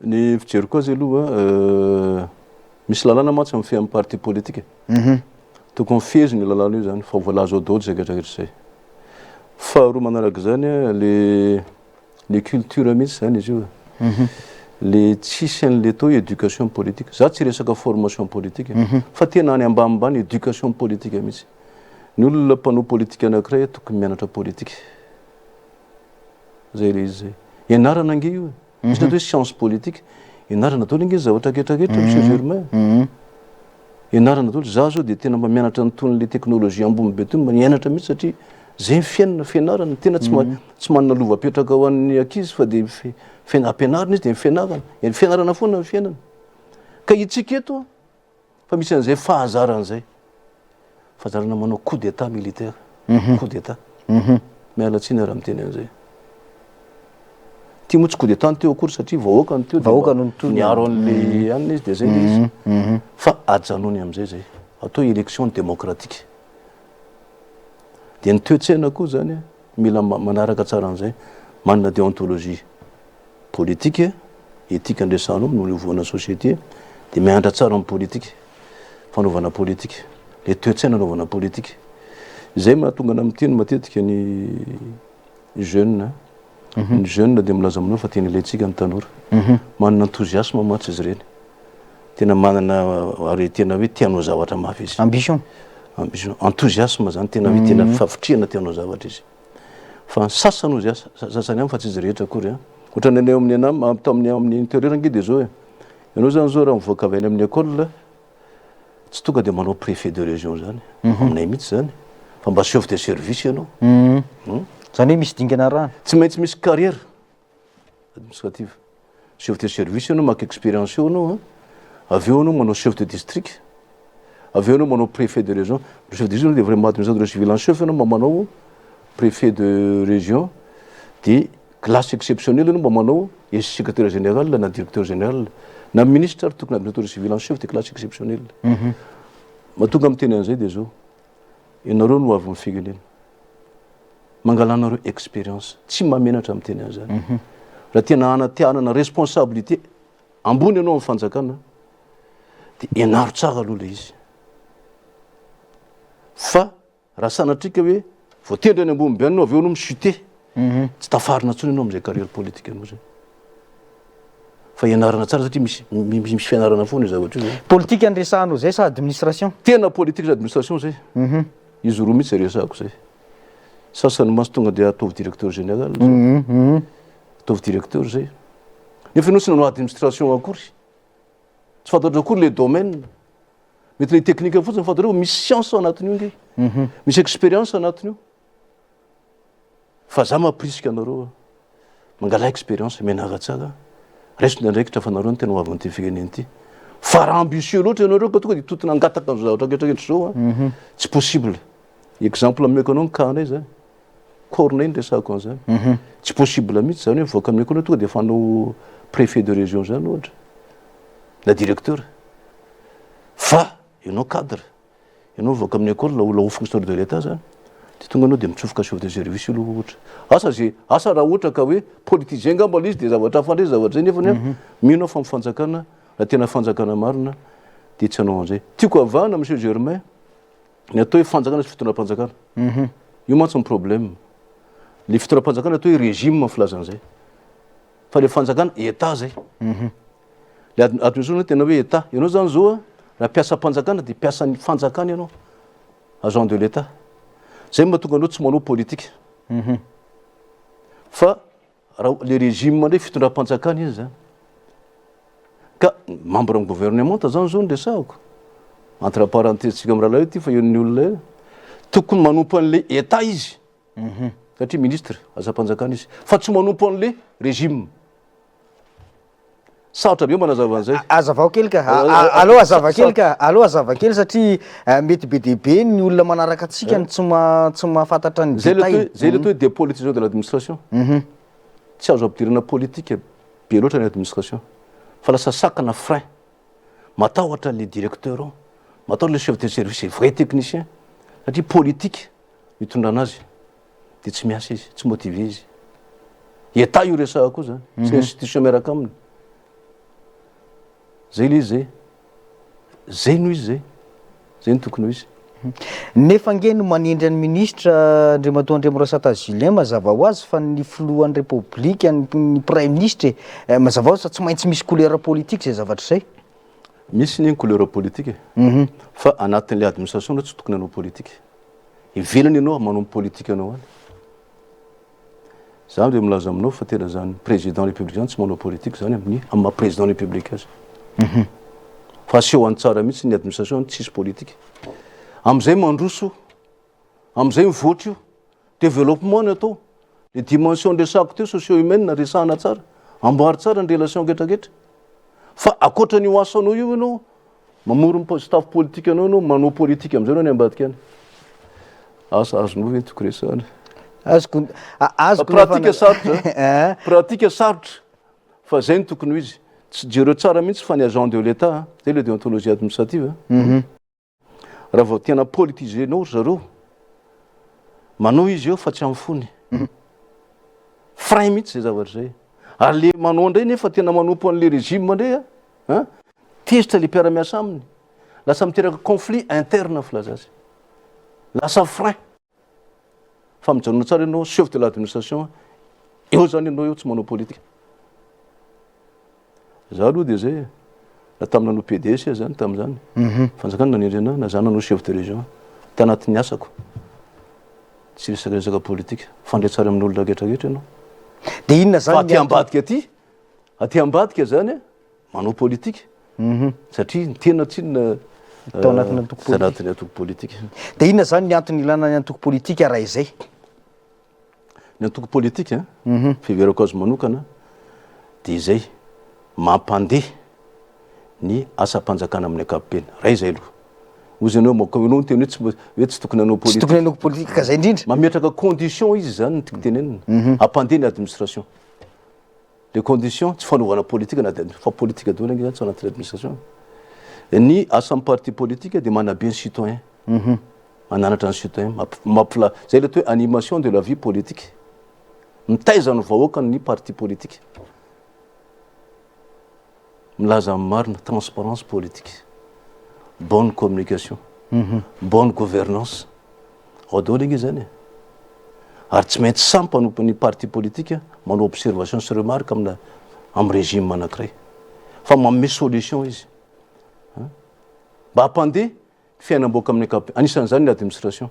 Ny fijeriko azy aloha misy lalàna mantsy amin'ny fehan'ny parti politique tokony fezy ny lalàna io zany fa voalaza ao daholo zay rehetrarehetra zay. Faharoa manaraka zany le culture mihitsy zany izy io le tsisy an'le tao éducation politique. Za tsy resaka formation politique fa tena any ambanimbany éducation politique mihitsy. Ny olona mpanao politique anankiray tokony mianatra politique zay le izy zay. Ianarana ange io misy natao hoe science politique ianarana daholo ange zavatra ketraketra monsieur Germain ianarana daholo za zao dia tena mba mianatra nyton'le teknôlôjia ambony be tony mba nianatra mihitsy satria zay fiainana fianarana tena tsy manana lova-petraka ho an'ny ankizy fa dia ampianarina izy dia fianarana foana ny fiainana ka itsika eto fa misy an'izay fahazaran'izay fahazarana manao coup d'état militaire coup d'état mialatsiny raha miteny an'izay tia moa tsy coup d'état ny teo akory satria vahoaka ny teo niaro an'le anina izy dia zay le izy fa ajanony amin'izay zay atao élection démocratique dia ny toe-tsaina koa zany mila manaraka tsara an'izay manana déontologie politique etika andresanao amin'ny voana société dia miandra tsara amin'ny politique fanaovana politique le toe-tsaina anaovana politique zay mahatonga ana miteny matetika ny jeune ny jeune dia milaza aminao fa tena ilantsika ny tanora manana enthousiasme matsy izy ireny tena manana ary tena hoe tianao zavatra mafy izy
ambition
enthousiasme zany tena hoe tena favitriana tianao zavatra izy fa ny sasany sasany ihany fa tsy izy rehetra akory ohatrany anay amin'ny intérieur ange dia zao ianao zany zao raha mivoaka avy any amin'ny école tsy tonga dia manao préfet de région zany aminay mihitsy zany fa mba chef de service ianao
zany hoe misy dingana rano
tsy maintsy misy carrière administrative chef de service ianao maka expérience eo anao avy eo anao manao chef de district avy eo anao manao préfet de région chef de région dia vraiment administrateur civil en chef anao mba manao préfet de région dia classe exceptionnelle anao mba manao izy secrétaire général na directeur général na ministre ary tokony administrateur civil en chef de classe exceptionnel mahatonga amin'ny teny an'izay dia zao ianareo no avy amin'ny firenena mangalanareo expérience tsy mamenatra amin'ny teny an'izany raha tena hanatianana responsabilité ambony ianao amin'ny fanjakana dia ianaro tsara aloha le izy fa raha sanatrika hoe voatendry any ambony be anao avy eo anao misute tsy tafarina ntsony ianao amin'izay carrière politique anao zay fa ianarana tsara satria misy fianarana foana io zavatra io zay
politique andresahanao zay sa administration
tena politique sa administration zay izy roa mihitsy resahako zay sasany maso tonga dia ataovy directeur général ataovy directeur zay nefa ianao tsy nanao administration akory tsy fantatra akory le domaine mety le technique fotsiny fantareo misy science anatin'io nge misy expérience anatin'io fa za maprisika anareo mangala expérience menara tsara raisiny andraikitra fa nareo no tena hoavy an'ity firenena ity fa raha ambitieux loatra ianareo ka tonga dia totona angataka an'izao zavatra ketraketry zao tsy possible exemple ameko anao ny kanay zany corneille ndresahako an'izany tsy possible mihitsy zany hoe voaka ameko anao tonga dia fanao préfet de région zany ohatra na directeur fa ianao cadre ianao voaka amin'ny école la fonctionnaire de l'état zany dia tonga anao dia mitsofoka chef de service aloha ohatra asa raha ohatra ka hoe politicien ngamba le izy dia zavatra hafa ndray zavatra zay nefa mino fa mifanjakana raha tena fanjakana marina dia tsy hanao an'izay tiako avahana monsieur Germain ny atao hoe fanjakana sy fitondram-panjakana io mantsy ny problème le fitondram-panjakana atao hoe régime filazan'izay fa le fanjakana état zay le administration tena hoe état ianao zany zao raha mpiasa mpanjakana dia mpiasa ny fanjakana ianao agent de l'état zay mahatonga anao tsy manao politique fa raha le régime ndray fitondram-panjakana izy zany ka membre amin'ny gouvernement zany zao ndresahako entre parenthèse tsika amin'ny rahalahy ity fa ion'ny olona io tokony manompo an'le état izy satria ministre azam-panjakana izy fa tsy manompo an'le régime sarotra be manazava an'izay
azavao kely ka aloha azava kely satria mety be dehibe ny olona manaraka atsika ny tsy mahafantatra ny
zay le atao hoe dépolitisation de l'administration tsy azo ampidirana politique be loatra ny administration fa lasa sakana frein matahotra le directeur matahotra le chef de service vrai technicien satria politique mitondra anazy dia tsy miasa izy tsy motive izy état io resahako koa zany tsy institution miaraka aminy zay le izy zay noho izy zay ny tokony ho izy
nefa nge no manindry ny ministre Andriamatoa Andriamirasata Julien mazava ho azy fa ny filohan'ny république ny prime ministre mazava ho azy fa tsy maintsy misy couleur politique zay zavatra zay
misy ny couleur politique fa anatin'le administration no tsy tokony hanao politique ivelany ianao manao politique anao any zany dia milaza aminao fa tena zany président république zany tsy manao politique zany amin'ny maha président république azy fa aseho any tsara mihitsy ny administration tsisy politique am'izay mandroso am'izay mivoatra io développement ny atao le dimension ndresahako teo socio humaine resahana tsara amboary tsara ny relation ketraketra fa akoatra ny ho asanao io ianao mamory staff politique anao ianao manao politique am'izay anao ny ambadika any asa azonao hoe toko resahana pratique sarotra pratique sarotra fa zay ny tokony ho izy tsy jereo tsara mihitsy fa ny agent de l'état zay le déontologie administrative raha vao tena politisenao zareo manao izy eo fa tsy am'fony frein mihitsy zay zavatra zay ary le manao indray nefa tena manompo an'le régime ndray tezitra le mpiara-miasa aminy lasa miteraka conflit interne filazazy lasa frein fa mijanona tsara ianao chef de l'administration eo zany ianao eo tsy manao politique za aloha dia zay na tamin'ny nanao PDS zany tamin'izany fanjakana nanindry anahy na za nanao chef de région tanatin'ny asako tsy resaka politique fandray tsara amin'ny olona ketraketra ianao
dia inona zany
aty ambadika zany manao politique satria ny tena tsinona
tao anatin'ny
antoko politique
dia inona zany ny antony ilana ny antoko politique raha izay
ny antoko politique fiverako azy manokana dia izay mampandeha ny asa-panjakana amin'ny ankapobeny raha izay aloha ozy anao anao teny hoe tsy tokony hanao
politique ka zay indrindra
mametraka condition izy zany ny tiko tenenina ampandeha ny administration les conditions tsy fanaovana politique anaty fa politique daholo zany tsy anaty l'administration ny asan'ny parti politique dia manabe ny citoyen mananatra ny citoyen zay le atao hoe animation de la vie politique mitaizany vahoaka ny parti politique milaza amin'ny marina transparence politique bonne communication bonne gouvernance ao daholo iny zany ary tsy maintsy samy mpanompo parti politique manao observation sy remarque amin'ny régime anankiray fa manome solution izy mba hampandeha fiainam-boaka amin'ny ankapobeny anisan'izany ny administration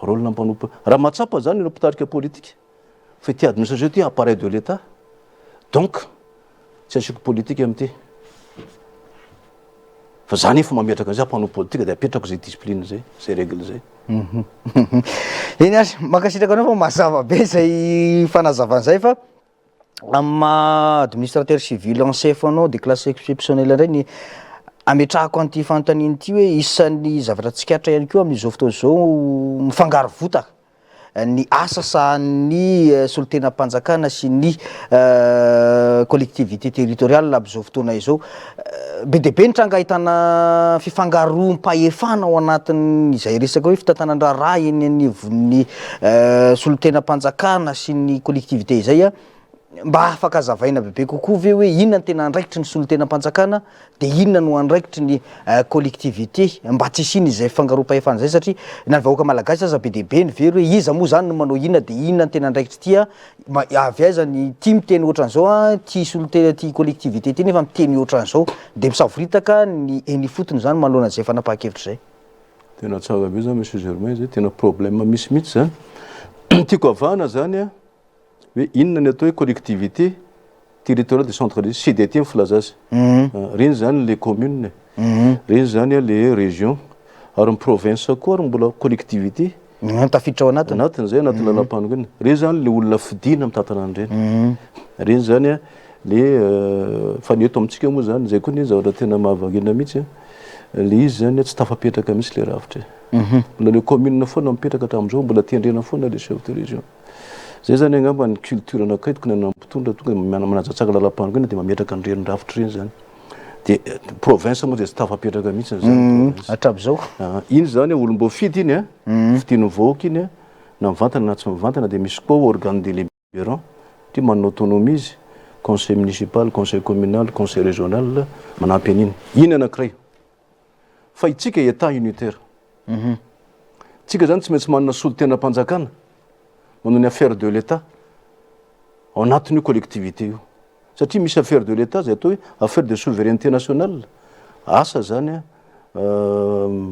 rôle na mpanompo raha mahatsapa zany no mpitarika politique fa ty administration ty appareil de l'état donc tsy asiko politique amity fa zany efa mametraka an'izay mpanao politique dia apetrako zay discipline zay règle zay
iny ary mankasitraka anao fa mazava be zay fanazavan'izay fa ama administrateur civil en chef anao de classe exceptionnelle indray ny ametrahako an'ity fanontaniana ity hoe isan'ny zavatra tsikatra ihany koa amin'izao fotoana zao mifangaro votaka ny asa sahan'ny solon-tenam-panjakana sy ny collectivité territoriale amin'izao fotoana izao be dia be nitranga ahitana fifangaroam-pahefana ao anatin'izay resaka hoe fitantanan-draharaha eny anivon'ny solon-tenam-panjakana sy ny collectivité izay mba afaka zavaina bebe kokoa ve hoe inona ny tena andraikitry ny solon-tenam-panjakana dia inona no andraikitry ny collectivité mba tsy isiny izay fifangaroam-pahefana zay satria na ny vahoaka malagasy aza be dia be ny very hoe iza moa zany no manao inona dia inona ny tena andraikitry tya avy aiza ny tia miteny ohatran'izao tia solon-tena tia collectivité ty nefa miteny ohatran'izao dia misavoritaka ny eny fotony zany manoloana zay fanapahan-kevitra zay
tena tsara be zany monsieur Germain zay tena problème misy zany tiako avahana zany hoe inona ny atao hoe collectivité territoriale décentralisée sy de ty filaza azy reny zany les communes reny zany les régions ary ny province koa ary mbola collectivité
tafiditra ao anatiny
zay anaty lalam-panomena reny zany le olona fidina mitantana an'ireny reny zany le fa ny eto amintsika moa zany zay koa ny zavatra tena mahavangena mihitsy le izy zany tsy tafapetraka mihitsy le ravitra mbola le commune foana mipetraka hatramin'izao mbola tendrena foana le chef de région zay zany angamba ny culture anakay tokony anampitondra tonga manajatsaka lalam-panomena dia mametraka ny ravitra reny zany dia province moa dia tsy tafapetraka mihitsy zany
hatramin'izao
iny zany olom-bo fidy iny fidiny vahoaka iny na mivantana na tsy mivantana dia misy koa organe délibérant ty manana autonomie izy conseil municipal conseil communal conseil régional manampy an'iny iny anankiray fa itsika état unitaire tsika zany tsy maintsy manana solon-tenam-panjakana manao ny affaire de l'état ao anatin'io collectivité io satria misy affaire de l'état zay atao hoe affaire de souveraineté nationale asa zany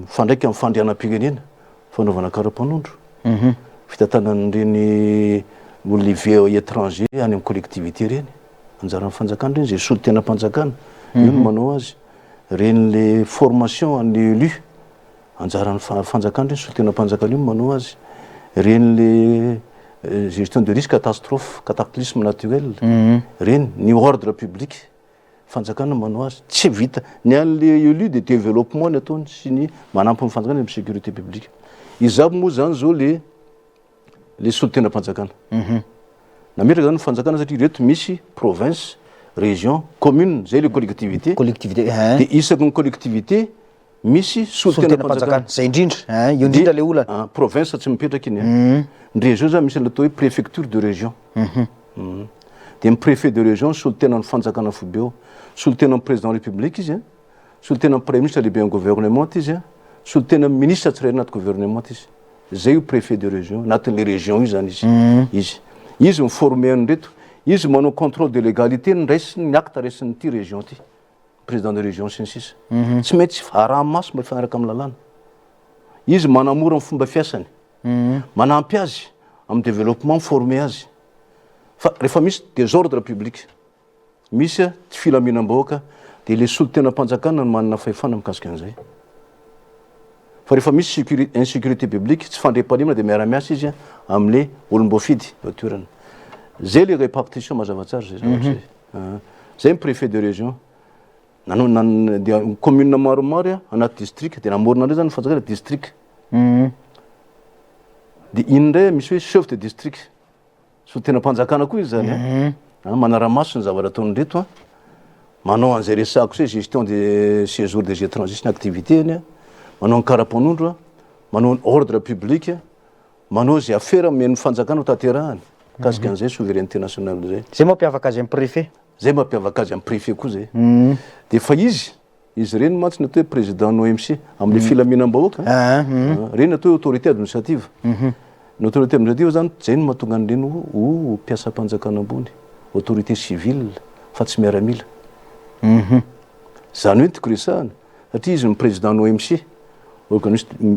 fandraiky amin'ny fandrianam-pirenena fanaovana karapanondro fitantanan'ireny olivier étranger any amin'ny collectivité reny anjaran'ny fanjakana reny zay solon-tenam-panjakana io no manao azy reny le formation an'le élu anjaran'ny fanjakana reny solon-tenam-panjakana io no manao azy reny le gestion de risque catastrophe cataclysme naturel reny ny ordre public fanjakana manao azy tsy vita ny an'le élu de développement ny ataony sy ny manampy ny fanjakana amin'ny sécurité publique izabo moa zany zao le solon-tenam-panjakana nametraka zany ny fanjakana satria reto misy province région commune zay le collectivité dia isaky ny collectivité misy solon-tenam-panjakana
zay indrindra io indrindra le olana
province tsy mipetraka iny ny région zany misy atao hoe préfecture de région dia ny préfet de région solon-tenan'ny fanjakana fobe ao solon-tenan'ny président république izy solon-tenan'ny premier ministre lehibe en gouvernement izy solon-tenan'ny ministre tsirairay anaty gouvernement izy zay io préfet de région anatin'le région io zany izy miforme an'reto izy manao contrôle de légalité ny raisiny ny acte raisin'ny ty région ty président de région sy ny sisa tsy maintsy araha maso mba ifanaraka amin'ny lalàna izy manamora ny fomba fiasany manampy azy amin'ny développement formé azy fa rehefa misy désordre public misy tsy filaminam-bahoaka dia le solon-tenam-panjakana no manana fahefana mikasika an'izay fa rehefa misy insécurité publique tsy fandrem-pahalemana dia miara-miasa izy amin'le olom-boafidy toerana zay le répartition mazava tsara zay zavatra zay ny préfet de région nanao dia commune maromaro anaty district dia namorona ndray zany fanjakana district dia iny ndray misy hoe chef de district solon-tenam-panjakana koa izy zany manara-maso ny zavatra ataony reto a manao an'izay resako se gestion de séjour des étrangers sy ny activité any a manao ny karapanondro a manao ny ordre public a manao zay affaire men'ny fanjakana ho tanterahany kasika an'izay souveraineté nationale
zay mampiavaka azy amin'ny préfet
zay mampiavaka azy amin'ny préfet koa zay de fa izy reny mantsy ny atao hoe président ny OMC amin'ny filaminam-bahoaka reny atao hoe autorité administrative ny autorité administrative zany zay no mahatonga an'ireny ho mpiasa-mpanjakana ambony autorité civile fa tsy miaramila zany hoe tiko resahana satria izy ny président ny OMC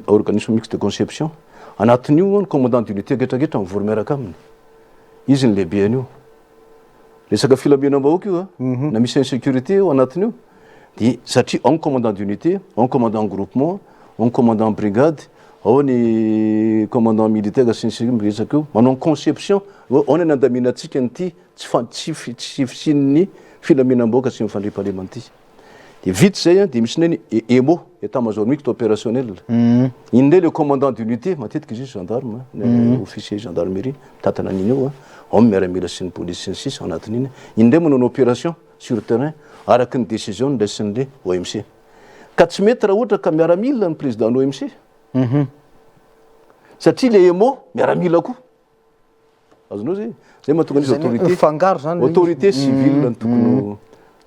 organisme mixte de conception anatin'io ny commandant d'unité getragetra mivory miaraka aminy izy ny lehibe an'io resaka filaminam-bahoaka io na misy insécurité eo anatin'io de satria ao ny commandant d'unité ao ny commandant groupement ao ny commandant brigade ao ny commandant militaire sy resaka io manao ny conception ao ny anandaminatsika nyty tsy fisin'ny filaminam-bahoaka sy mifandripahalemany ty de vite zay de misy neny EMO état major mixte opérationnel indray le commandant d'unité matetiky izy gendarme officier gendarmerie tatana an'iny eo ao miaramila sy ny police sy ny sisa anatin'iny indray manao ny opération sur terrain araky ny décision ndraisin'le OMC ka tsy mety raha ohatra ka miaramila ny président ny OMC satria le EMO miaramila koa azonao zay mahatonga izy autorité civile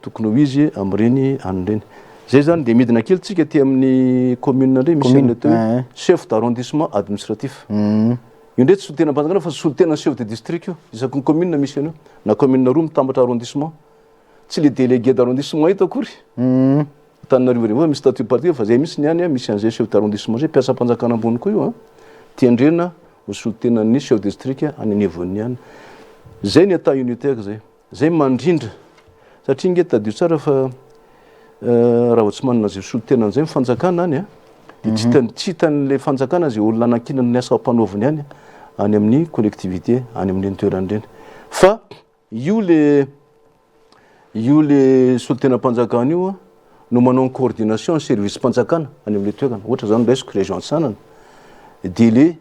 tokony ho izy am'ireny an'ireny zay zany de midina kely tsika ty amin'ny commune ndray misy an'le atao chef d'arrondissement administratif io ndray tsy solitena mpanjakana fa solitena chef de district io isaky ny commune misy an'io na commune roa mitambatra arrondissement tsy le délégué d'arrondissement hita akory Antananarivo misy statut parti fa zay misy niany misy an'izay chef d'arrondissement zay mpiasa-mpanjakana ambony koa io tiandrena ho solitenan'ny chef de district any anivony any zay ny état unitaire zay mandrindra satria nge tadio tsara fa raha ohatsy manana zay solitenan'izay mifanjakana any de tsy hitan'le fanjakana zay olona anakinany ny asa mpanaoviny any amin'ny collectivité any amin'ireny toeran'ireny fa io le solitenam-panjakana io no manao ny coordination service mpanjakana any amin'le toerana ohatra zany raisiko région Antsanana de le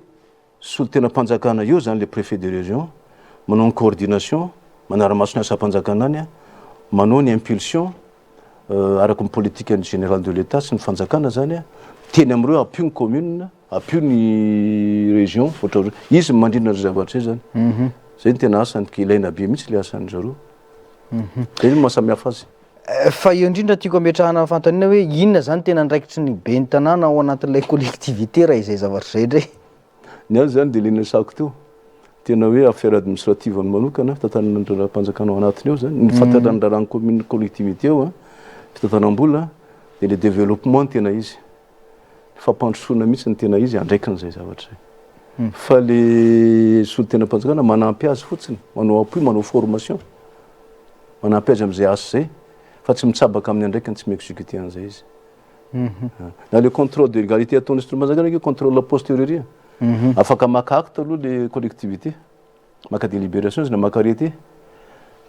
solitenam-panjakana io zany le préfet de région manao ny coordination manara-maso ny asa-mpanjakana any manao ny impulsion araky ny politique générale de l'état sy ny fanjakana zany teny am'ireo apio ny commune apio ny région ohatra izy mandrindra ny zavatra zany zay ny tena asany ka ilaina be mihitsy le asany zareo zay ny mahasamihafa azy
fa io indrindra tiako ametrahana fantanina hoe inona zany tena ndraikitry ny be ny tanàna ao anatin'ilay collectivité raha izay zavatra zay ndray
ny azy zany de le nesako teo tena hoe affaire administrative ny manokana fitantanandrara-mpanjakana ao anatiny eo zany ny fatandrarany commune collectivité eo fitantanam-bola de le développement tena izy fampandrosoana mihitsy ny tena izy andraikin'izay zavatra zay fa le solitenam-panjakana manampy azy fotsiny manao appui manao formation manampy azy am'izay asa zay fa tsy mitsabaka amin'ny andraikiny tsy mi-exécuté an'izay izy na le contrôle de légalité ataon'ny solitenam-panjakana ke contrôle a posteriori afaka maka acte aloha le collectivité maka délibération izy na maka arrêté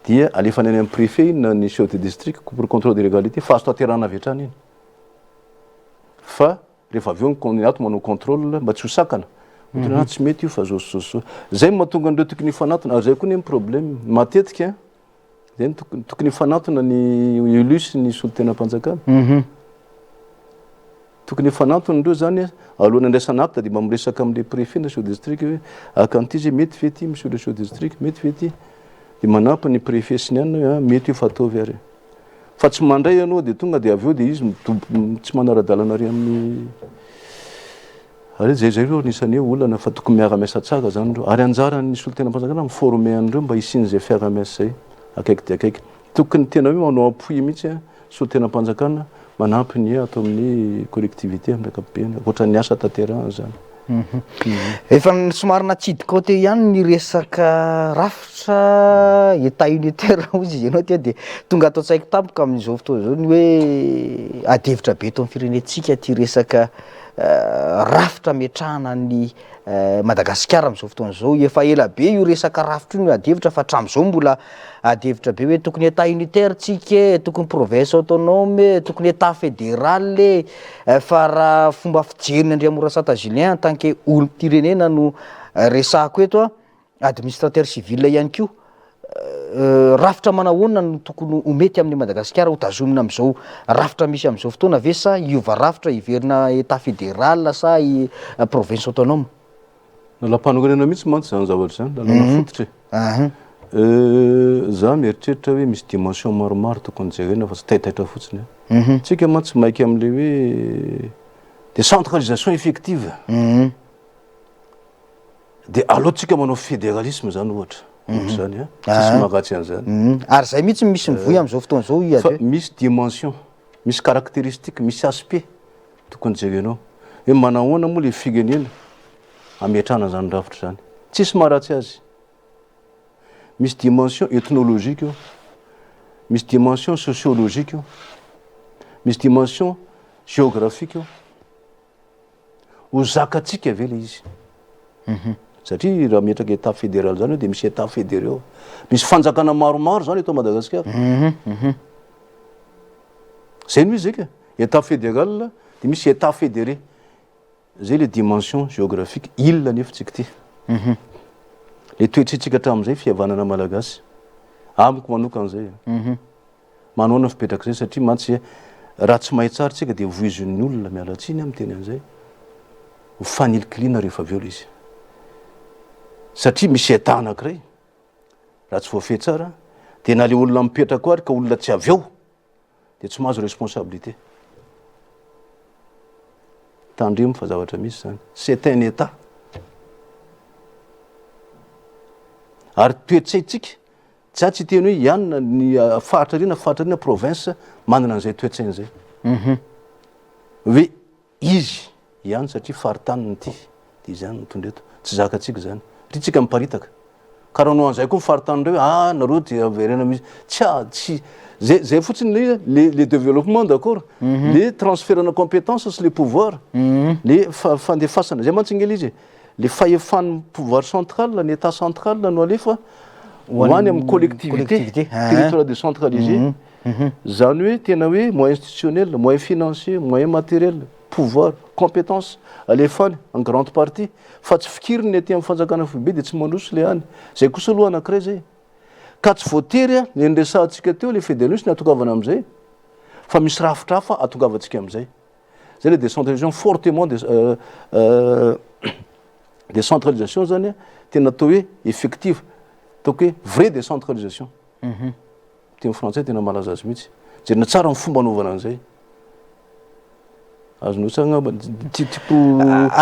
dia alefany any amin'ny préfet na ny chef de district pour contrôle de légalité fa azo tanterahana avy hatrany iny fa rehefa avy eo ny ato manao contrôle mba tsy ho sakana ohatrana tsy mety io fa zao zay mahatonga an'ireo tokony hifanatona ary zay koa ny problème matetika zay tokony hifanatona ny élu sy ny solitenam-panjakana tokony hifanatona indreo zany alohan'ny andraisana acte de mba miresaka amin'le préfet na chef de district hoe akan'ity zay mety ve ty monsieur le chef de district mety ve ty de manampy ny préfet sy ny anina mety io fa ataovy ary fa tsy mandray ianao de tonga de avy eo de izy tsy manara-dalana ary amin'ny ary zay reo nisany hoe olana fa tokony miara-miasa tsara zany reo ary anjaran'ny solitenam-panjakana miformer an'ireo mba hisin'izay fiara-miasa zay akaiky de akaiky tokony tena hoe manao appui mihitsy solitenam-panjakana manampy ny atao amin'ny collectivité amin'ny ankapobeny ohatran'ny asa tanterahany zany
efa somary natsidika ao teo ihany ny resaka rafitra état unitaire ozy izy ianao tia de tonga atao tsaiko tampoka amin'izao fotoana zao ny hoe adevitra be eto amin'ny firenetsika ty resaka rafitra metrahana ny Madagasikara amin'izao fotoana zao efa ela be io resaka rafitra io no adevitra fa hatramin'izao mbola adevitra be hoe tokony état unitaire tsika tokony province autonome tokony état fédéral fa raha fomba fijeriny Andriamorasata Julien en tant que olo-pirenena no resahako eto administrateur civil ihany koa rafitra manahoana no tokony ho mety amin'ny Madagasikara ho tazomina am'izao rafitra misy am'izao fotoana ve sa hiova rafitra hiverina état fédéral sa province autonome?
Nalam-panorenana mihitsy mantsy zany zavatra zany lalana fototra za mieritreritra hoe misy dimension maromaro tokony jerena fa tsy taitaitra fotsiny tsika mantsy maiky am'le hoe décentralisation effective de alohatsika manao fédéralisme zany ohatra zany tsisy magatsy an'zany
ary zay mihitsy misy mivoy am'izao fotoana zao
fa misy dimension misy caractéristique misy aspect tokony jerenao hoe manahoana moa le firenena ametrahana zany rafitra zany tsisy maharatsy azy misy dimension ethnologique eo misy dimension sociologique eo misy dimension géographique eo ho zakatsika ve le izy satria raha metraka état fédéral zany de misy état fédéraux misy fanjakana maromaro zany eto Madagasikara zay no izy zay ka état fédéral de misy état fédéré zay le dimension géographique île nefa tsika ty le toetritsika hatramin'izay fihavanana malagasy amiko manokana zay manoana fipetraka zay satria mantsy raha tsy mahay tsara tsika de voizin'ny olona mialatsiny amin'ny teny an'izay ho fanilikilina rehefa avy eo le izy satria misy état anankiray raha tsy voafehy tsara de na le olona mipetraka ary ka olona tsy avy eo de tsy mahazo responsabilité tandremo fa zavatra misy zany c'est un état ary toetsaitsika tsy teny hoe ianona ny fahatrarina province manana an'izay toetsain'izay hoe izy ihany satria faritaniny ty de izany mitondra eto tsy zakatsika zany ry tsika miparitaka karaha no an'izay koa faritanindreo hoe nareo de averena misy tsy zay fotsiny le développement d'accord le transférana compétence sy le pouvoir le fandefasana zay mantsy ngely izy le fahefan'ny pouvoir central ny état central no alefa hoany amin'ny collectivité territoire décentralisé zany hoe tena hoe moyen institutionnel moyen financier moyen matériel pouvoir compétence alefany en grande partie fa tsy fikiriny aty amin'ny fanjakana foibe de tsy mandroso le any zay kosa aloha anankiray zay ka tsy voatery ny nresahantsika teo le fédéralisme ny atongavana am'izay fa misy rafitra hafa atongavatsika am'izay zay le décentralisation fortement décentralisation zany tena atao hoe effective ataoko hoe vraie décentralisation teny français tena malaza azy mihitsy jerena tsara ny fomba anaovana an'izay azonao tsara ngamba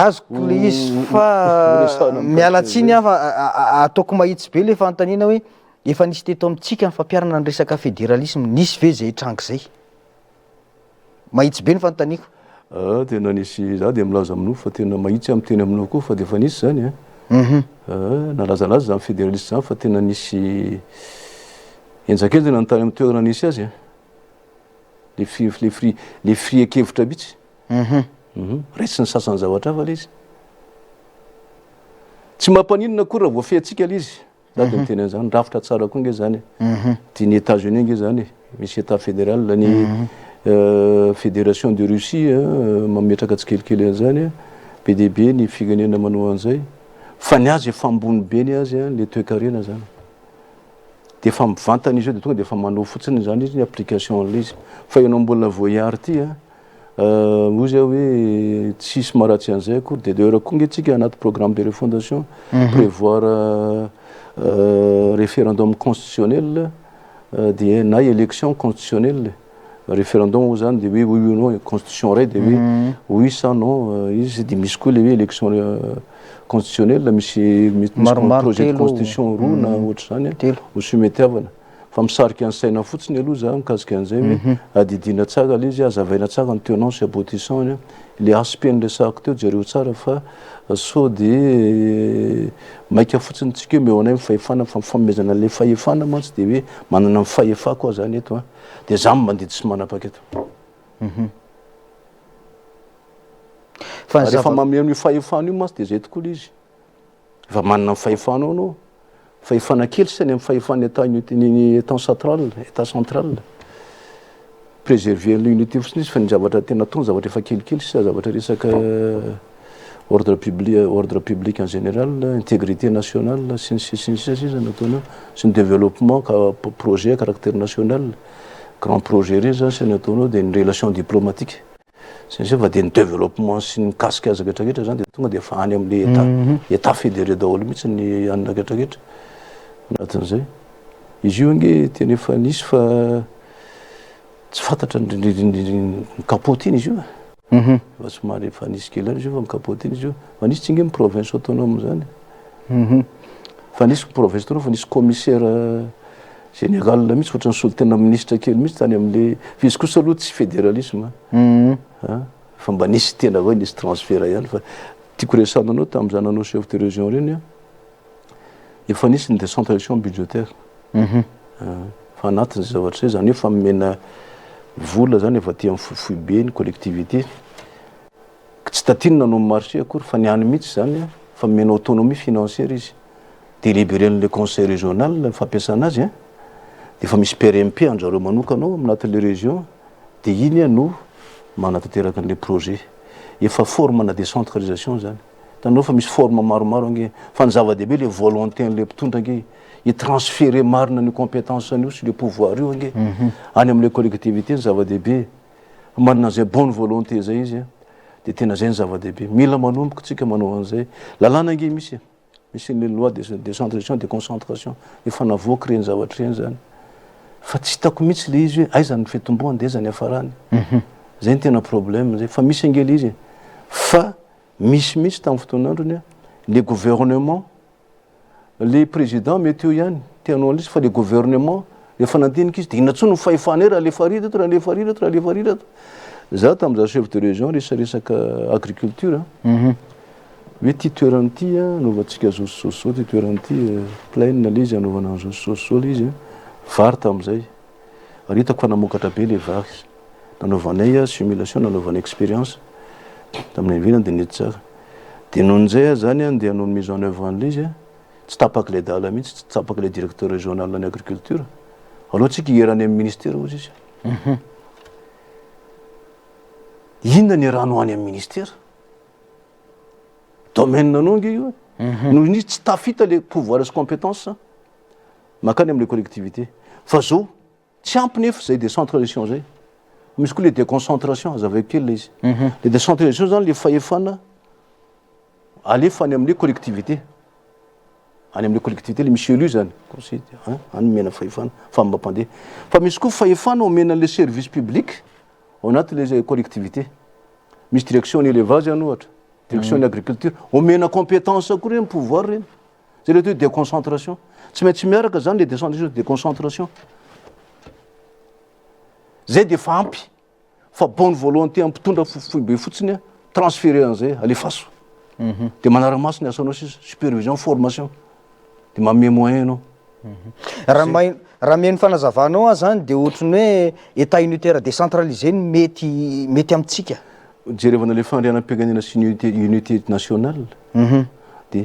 azoko le izy fa mialatsiny afa ataoko mahitsy be le fanontaniana hoe efa nisy teto amitsika ny fampiarana ny resaka fédéralisme nisy ve zay trango zay mahitsy be ny fanontaniako
tena nisy za de milaza aminao fa tena mahitsy amin'ny teny aminao koa fa de efa nisy zany nalazalaza zany fédéraliste zany fa tena nisy enjakenjana nantany amin'ny toerana nisy azy le friekevitra mihitsy resy ny sasany zavatra hafa le izy tsy mampaninona koa raha voafehatsika le izy za de miteny an'izany rafitra tsara koa nge zany tiany États-Unis nge zany misy état fédéral ny fédération de Russie mametraka tsikelikely an'izany be de be ny firenena manao an'izay fa ny azy efa ambony be ny azy le toe-karena zany de efa mivantana izy eo de tonga de efa manao fotsiny zany izy ny application an'le izy fa ianao mbola voiary ty ozy hoe tsisy maharatsy an'izay akory de d'ailleurs koa nge tsika anaty programme de refondation prévoir référendum constitutionnel de na élection constitutionnelle référendum zany de hoe oui ou non constitution ray de hoe oui sans non izy de misy koa le hoe élection constitutionnelle misy projet de constitution roa na ohatra zany ho sumetiavana fa misarika ny saina fotsiny aloha za mikasika an'izay hoe adidina tsara le izy azavaina tsara ny tenant sy aboutissant le aspect nresahako teo jereo tsara fa sao de maika fotsiny tsika hoe meo anay mifahefana fa mifamezana le fahefana mantsy de hoe manana mifahefa koa zany eto de za mandidy sy manapa-keto rehefa mameno mifahefana io mantsy de zay tokoa le izy fa manana mifahefanao anao fahefana kely sy any amin'ny fahefana état central état central préserver l'unité fotsiny izy fa ny zavatra tena atao zavatra efa kelikely sy zavatra resaka ordre public en général, intégrité nationale, c'est un développement, projet à caractère national, grand projet, c'est une relation diplomatique. C'est un développement, c'est une cascade, des femmes, l'État fédéré d'Olmits, et en Nagatakit. Attendez, il joue un téléphoniste, Capotine, il joue. Parce que les fanis qui là, je vais me capoter. Fanis c'est une province autonome, fanis province autonome, fanis commissaire général, là, mais c'est un sultan ministre qui est ministre, les fiscaux sont l'autre fédéralisme. Enfin, banis t'es là, banis transfert ailleurs. Tu connais ça dans notre temps, dans chef de région, il fanis une décentralisation budgétaire. Enfin, notre c'est ça, femme mena. Vous, là, vous avez un bien une collectivité. C'est un marché, il y a une autonomie financière. Délibérer le conseil régional, il faut appeler ça un des familles PRMP, en général, dans les régions, des lignes, nous, les projets. Il faut former la décentralisation. Dans nos familles, former les volontaires, il transférer les compétences sur le pouvoir. Les collectivités, ça va début. Maintenant, j'ai bonne volonté. Des ténazens, ça va début. Mille manum, que tu sais, la langue est mise. Mais c'est une loi de décentralisation, de concentration. Il faut avoir créé un train. Fatista commit les yeux, ils fait un bon des années farane. J'ai un problème. Famille singulière. Fa, mis, les gouvernements. Les présidents, mais tu as les gouvernements, les fanatines qui disent qu'ils ne font pas les farides, les farides, les farides. Ça, tu as chef de région, les services agriculture. Mais tu es rentré, nous avons dit que tu es rentré, plein de lise, nous avons dit phare, tu as dit. Alors, tu as dit les vaches. Dans nos vannes, simulation, dans nos vannes expérience. Tu as dit que tu as dit. Tu as dit que tu as mis en œuvre en lise. Tu n'as pas que les dalamits, tu n'as pas que les directeurs régionaux de l'agriculture. Alors, tu as un ministère aussi. Il y a un ministère. Domaine non, nous disons, tu as les pouvoirs, les compétences. Mais quand même les collectivités. Faso, tu as c'est des centres d'échange. Mais ce que les déconcentrations, avec les décentralisations, les failles, allez faire les collectivités. Les collectivités, les Micheluzan, on mène femme bapandé. Famille ce qu'on on mène les services publics, on a les collectivités. Mais direction élevage, direction de l'agriculture, on mène la compétence, un pouvoir. C'est le déconcentration. Tu mets les décentralisations, déconcentration. J'ai des femmes, bonne volonté, tout le transférer à l'efface. De manière ramasse, supervision, formation. Ma mémoire non.
Raha mihaino fanazavanao zany dia ohatrany hoe état unitaire décentralisé mety amintsika.
Jerevana le fanrianam-pirenena sy unité nationale. Dia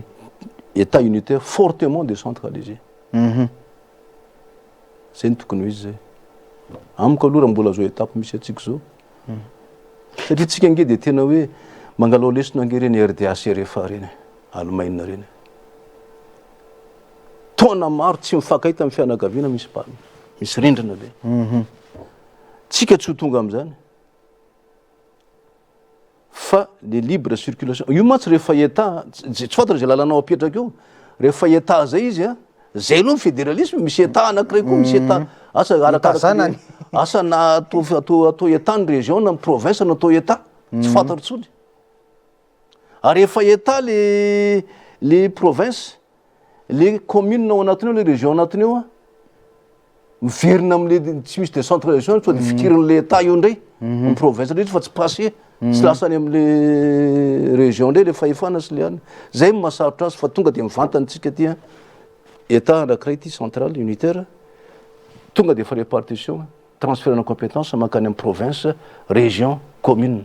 état unitaire fortement décentralisé. Zay ny tokony ho izy zay. Amiko aloha raha mbola zao étape misy atsika zao. Satria tsika nge dia tena hoe mangalao lesona nge reny RDAC RFA reny, Allemagne reny. Taona maro tsy mifankahita amin'ny fianakaviana misy rindrina be. Tsika tsy ho tonga amin'izany. Fa le libre circulation. Io mantsy rehefa état, tsy fantatra zay lalanao apetraka eo. Rehefa état zay izy a, zay aloha fédéralisme, misy état anankiray koa, misy état asa arakaraka asa na atao état ny région na province na atao état. Tsy fantatra tsony. Ary rehefa état les provinces, les communes ao anatiny ao, les régions anatiny ao, miverina amin'le tsy misy décentralisation, fa fikiran'le état io indray, ny province rehetra fa tsy passé, tsy lasany amin'le région indray le fahefana sy le any. Zay mahasarotra azy fa tonga dia mivantantsika ty état anankiray ty central unitaire, tonga dia fa répartition, transfert de compétence mankany amin'ny province, région, commune.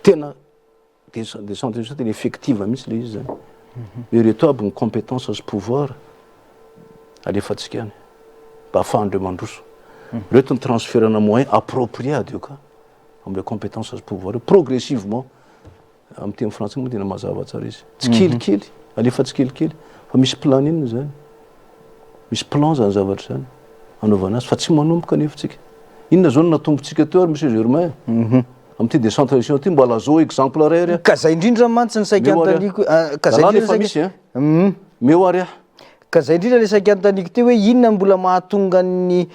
Tena décentralisation tena effective misy le izy zany. Ireto aby ny compétence sy pouvoir alefatsika any mba ahafahany mandroso. Reto ny transférana moyen approprié io ka am'le compétence sy pouvoir progressivement amin'ny teny français moa tena mazava tsara izy tsy kelikely alefa tsy kelikely fa misy plan inona zany misy plan zany zavatra zany anaovana azy fa tsy manomboka nefa tsika inona zao no natombotsika teo ary monsieur Germain amin'ity décentralisation ty mbola zao exemple ray
ka zay indrindra mantsy ny saika antaniko ka zay
indrindra misy meo ary
ka zay indrindra le saika antaniko teo hoe inona mbola mahatonga ny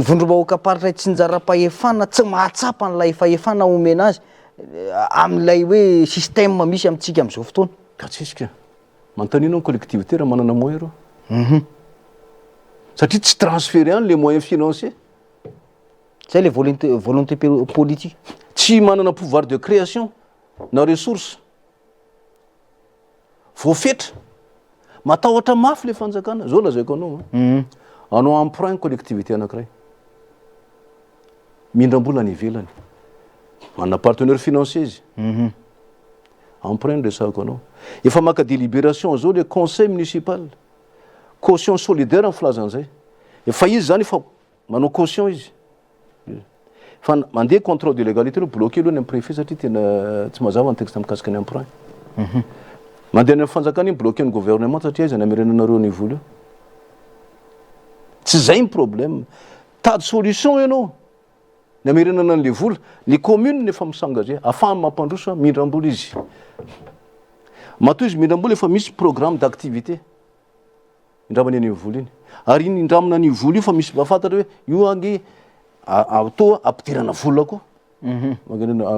vondrom-bahoaka paritra tsinjara-pahefana tsy mahatsapa n'ilay fahefana omena azy amin'ilay hoe système misy amintsika amin'izao fotoana
ka tsisika mantanino ny collectivité raha manana moyen reo satria tsy transféré any les moyens financiers
zay le volonté politique
tsy manana pouvoir de création na ressource voafetra matahotra mafy le fanjakana zao lazaiko anao anao emprunt collectivité anankiray mindram-bola ny ivelany manana partenaire financier izy emprunt resahako anao efa maka délibération zao le conseil municipal caution solidaire amin'ny filazan'izay efa izy zany efa manao caution izy fa mandeha contrôle de légalité aloha bloqué aloha ny préfet satria tena tsy mazava ny texte mikasika ny emprunt mandeha ny fanjakana iny bloqué ny gouvernement satria izy namerenanareo ny vola io tsy zay ny problème tady solution ianao ny amerenana an'le vola ny commune nefa misengagé afahany mampandroso mindram-bola izy matoa izy mindram-bola efa misy programme d'activité indramany any vola iny ary iny indramina ny vola io fa misy mafantatra hoe io ange atao ampidirana vola koa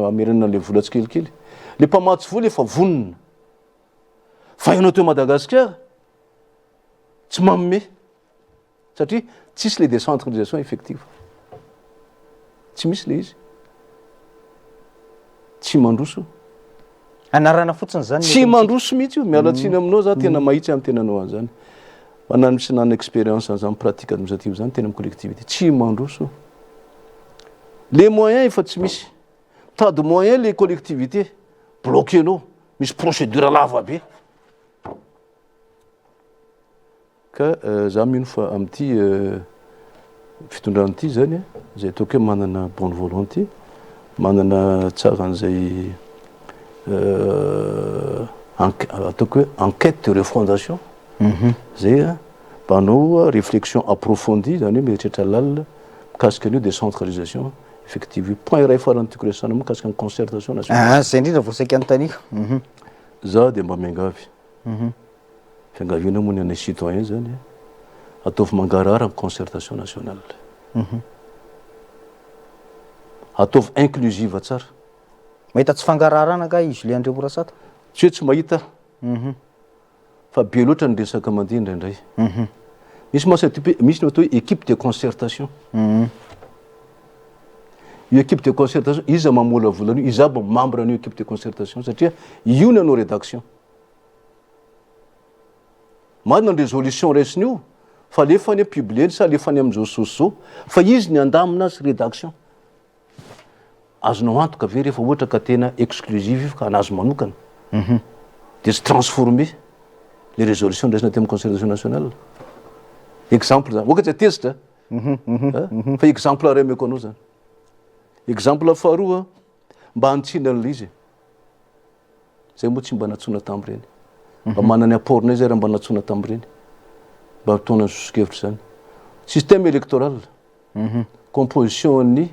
amerenana le vola tsy kelikely le mpamatsy vola efa vonona fa ianao teo Madagasikara tsy manome satria tsisy le décentralisation effective tsy misy le izy tsy mandroso
anarana fotsiny zany
tsy mandroso mihitsy io mialatsiny aminao za tena mahitsy amin'ny tenanao an'izany manano misy nana expérience zany pratique administrative zany tena amin'ny collectivité tsy mandroso les moyens efa tsy misy tady moyen les collectivités bloquenao misy procédure lava be ka za mino fa amin'ity fitondranyity zany zay ataoko hoe manana bonne volonté manana tsara an'izay ataoko hoe enquête de refondation zay mbanao réflexion approfondie zany hoe mieritreritra lalina mikasika an'io décentralisation effective point iray farany tiako resana mikasika ny concertation nationale
zay indrindra voasaika antaniko
za de mba miangavy fiangaviana moa ny anay citoyen zany ataovy mangarara ny concertation nationale ataovy inclusive tsara
mahita tsy fangararana ka izy le André Moratsata
tsy hoe tsy mahita fa be loatra ny resaka mandeha indraindray misy misy ny atao hoe équipe de concertation io équipe de concertation iza mamola volana io iza bo membre an'io équipe de concertation satria io ny anao rédaction manana ny résolution raisiny io fa alefany publier sa alefany amin'izao soso fa izy ny andamina azy rédaction azonao antoka ve rehefa ohatra ka tena exclusive io ka anazy manokana de se transformer les résolutions raisina teo amin'ny concertation nationale exemple zany oka tsy atezitra fa exemple ray ameko anao zany exemple faharoa mba hanitsinana izy zay moa tsy mba natsona tambreny mba manany apportnay zay raha mba natsona tambreny mba ataona sosokevitra zany système électoral composition ny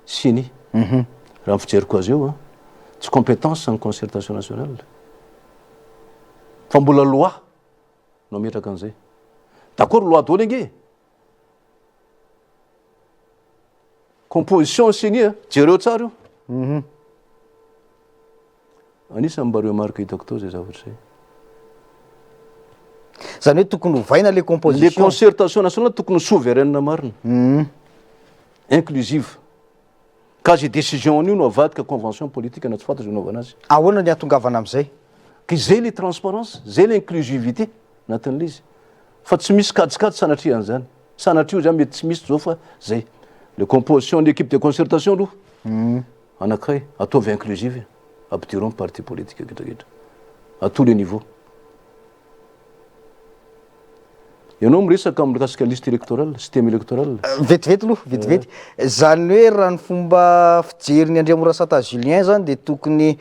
siny raha fijeriko azy eo tsy compétence ny concertation nationale fa mbola loi no metraka an'izay d'accord loi daholo ange composition siny jereo tsara io anisany mba reo marika hitako tao zay zavatra zay
zany hoe tokony hovaina le composition
les concertation nationale tokony souveraine marina inclusive ka zay décision an'io no avadika convention politique na tsy fantatra naovana azy
ahoana ny atongavana am'izay
ka zay le transparence zay le inclusivité anatin'le izy fa tsy misy kadikady sanatria an'izany sanatria zany mety tsy misy zao fa zay le composition d'équipe de concertation aloha anankiray ataovy inclusive ampidirao parti politique ketraketra à tous les niveaux ianao miresaka mikasika liste électorale système électoral
vetivety aloha vetivety zany hoe raha ny fomba fijeriny Andriamorasata Julien zany de tokony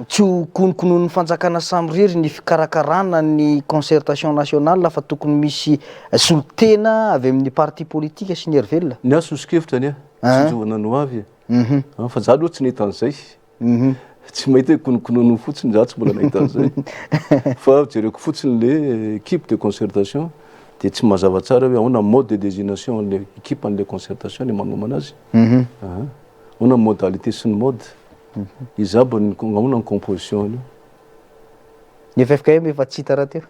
tsy ho konokonon'ny fanjakana samy rery ny fikarakarana ny concertation nationale fa tokony misy solotena avy amin'ny parti politique sy ny hervelona
ny aso osikevitra any tsy jovana no avy fa za aloha tsy nahita an'izay tsy mahita hoe konokonono fotsiny za tsy mbola nahita an'izay fa jereko fotsiny le équipe de concertation de tsy mazava tsara hoe ahoana mode de désignation le équipe an'le concertation le manomana azy ahoana modalité sy ny mode izabo ahoana ny composition anio
ny FFKM efa tsy hita raha teo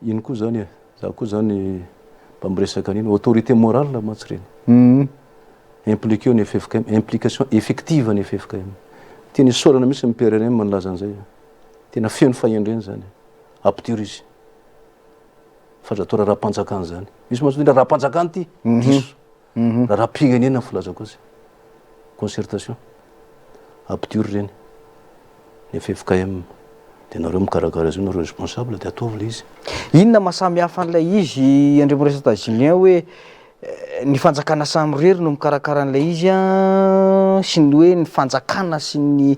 ino koa zany za koa zany mba miresaka an'iny autorité morale matsy reny impliqué ny FFKM implication effective ny FFKM tiany sorana misy ny PRNM manlaza an'izay tena feno fahendreny zany apture izy fa zato raha-panjakany zany misy mahazo raha-panjakany ty diso raha-pirenena filazako azy concertation apture reny ny FFKM de nareo mikarakara azy nareo responsable de ataovy le izy
inona mahasamy hafa an'ilay izy Andriamorasata Julien hoe ny fanjakana samy rery no mikarakara an'ilay izy sy ny hoe ny fanjakana sy ny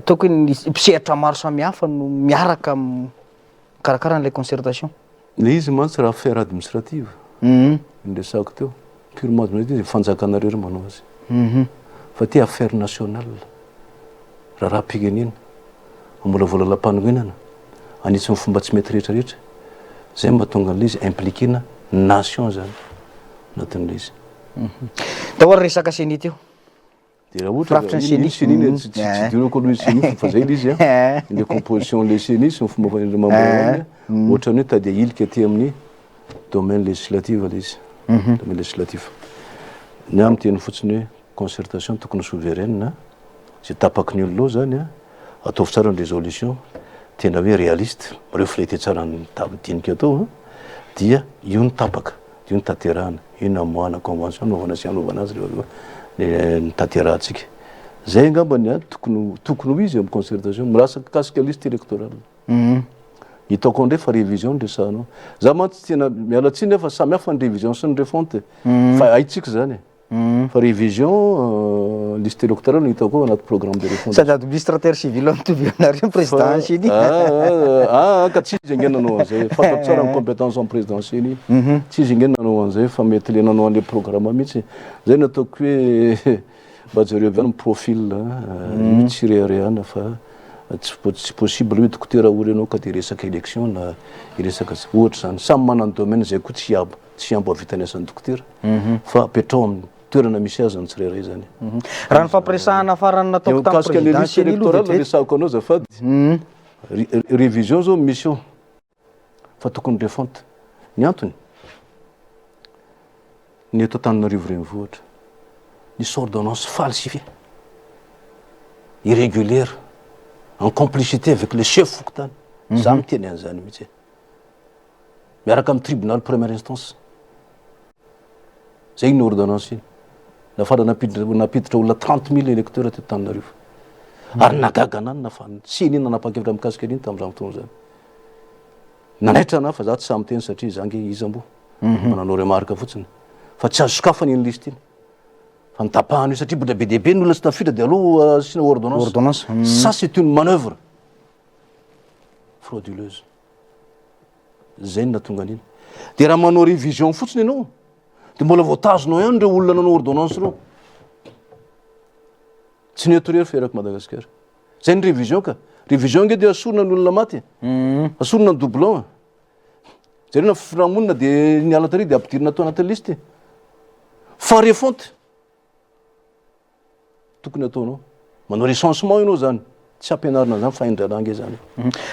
ataoko hoe ny mpisehatra maro samy hafa no miaraka mikarakara an'ilay concertation
le izy mantsy raha affaire administrative ndresako teo purement administrative fanjakana rery manao azy fa ty affaire nationale raha pirenena mbola vola lam-panorenana anisany fomba tsy mety rehetrarehetra zay mba tonga an'le izy impliquena nation zany anatin'le izy
da oary resaka seni teo
de raha ohatra seniny tsy dinako aloha seni fa zay le izy le composition le seni sy ny fomba famamboarany ohatrany hoe tady ilika aty amin'ny domaine législatif le izy domaine législatif ny amy teny fotsiny hoe concertation tokony souveraine zay tapaky ny olo zany ataovy tsara ny résolution tena hoe réaliste reflété tsara ny dinika atao dia io ny tapaka io ny tanterahana io namoana convention naovana sy anaovana azy ny tanterahantsika zay angambany tokony ho izy amin'ny concertation mirasa kasika liste électorale hitako ndray fa révision ndresanao za mantsy tena miala tsiny nefa samy hafa ny révision sy ny refonte fa haitsika zany fa révision liste électorale hitako anaty programme de refonte
sady administrateur civil mitovy aminareo présidentielle
ka tsy izy angenanao an'izay fatapo tsara ny compétence en présidentielle tsy izy angenanao an'izay fa mety le nanao an'le programme mihitsy zay nataoko hoe mba jareo avy any profil io tsy rehareana fa tsy possible hoe dokotera ory anao ka de resaka élection na iresaka ohatra zany samy manana domaine zay koa tsy ambo avitany asan'ny dokotera fa apetrao amin'ny toerana misy azy ny tsirairay zany
raha ny fampiresahana farany nataoko
kasika le liste électorale resako anao zafady révision zao misy eo fa tokony refonte ny antony ny eto Antananarivo renivohitra nisy ordonnance falsifiée irrégulière en complicité avec le chef fokontany za miteny an'izany mihitsy miaraka amin'ny tribunal première instance zay iny ordonnance iny nafara napiditra olona 30 000 électeurs teto Antananarivo ary nagaga anany fa tsy nina nanapa-kevitra mikasika an'iny tamin'izany fotoana zany nanaitra ana fa za tsy samy teny satria zange izambo mananao remarque fotsiny fa tsy azo sokafany iny liste iny fa nitapahana io satria mbola be dehibe ny olona tsy tafiditra de aloha asina ordonnance ça c'est une manœuvre frauduleuse zay natonga an'iny de raha manao révision fotsiny ianao de mbola voatazonao ihany reo olona nanao ordonnance reo tsy neto rery ferako Madagasikara zay ny révision ka révision nge de asorona ny olona maty asorona ny doublon zareo na firamonina de nialatary de ampidirina atao anatin'ny liste fa refonte tokony ataonao manao recensement ianao zany tsy ampianarina zany fahendranange zany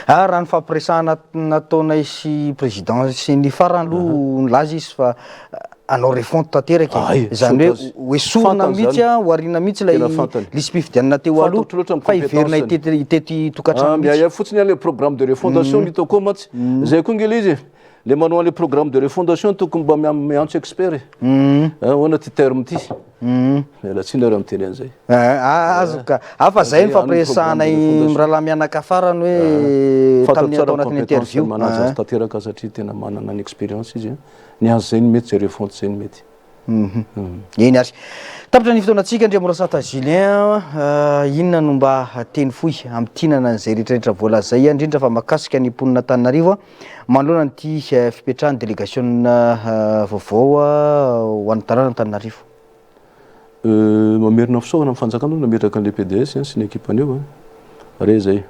raha ny fampiresahana nataonay sy président sy ny farany aloha nilaza izy fa anao refonte tanteraky zany hoe sorona mihitsy hoarina mihitsy lay lisy-pifidianana teo aloha fa iverina itety tokantrano
fotsiny ale programme de refondation hitao koa matsy zay koa ngele izy le manao an'le programme de refondation tokony mba miantso expert hoana ty terme ty mialatsiny raha miteny an'izay
azo ka afa zay ny fampiresanay mirahalahy mianaka afarany hoe tamin'ny atao anatin'ny interview
manaja azy tanteraka satria tena manana ny expérience izy ny azo zay ny mety zay refonty zay ny mety
eny ary tapitra ny fotoanatsika andria morasata Julien inona no mba teny fohy amtinana an'izay rehetrarehetra voalazay indrindra fa makasika ny mponina Antananarivo manoloana nyty fipetrahan'ny délégation vaovao ho an'ny tanàna Antananarivo
mamerina fisaoana amin'ny fanjakana nametraka an'le PDS sy ny équipe-anio re zay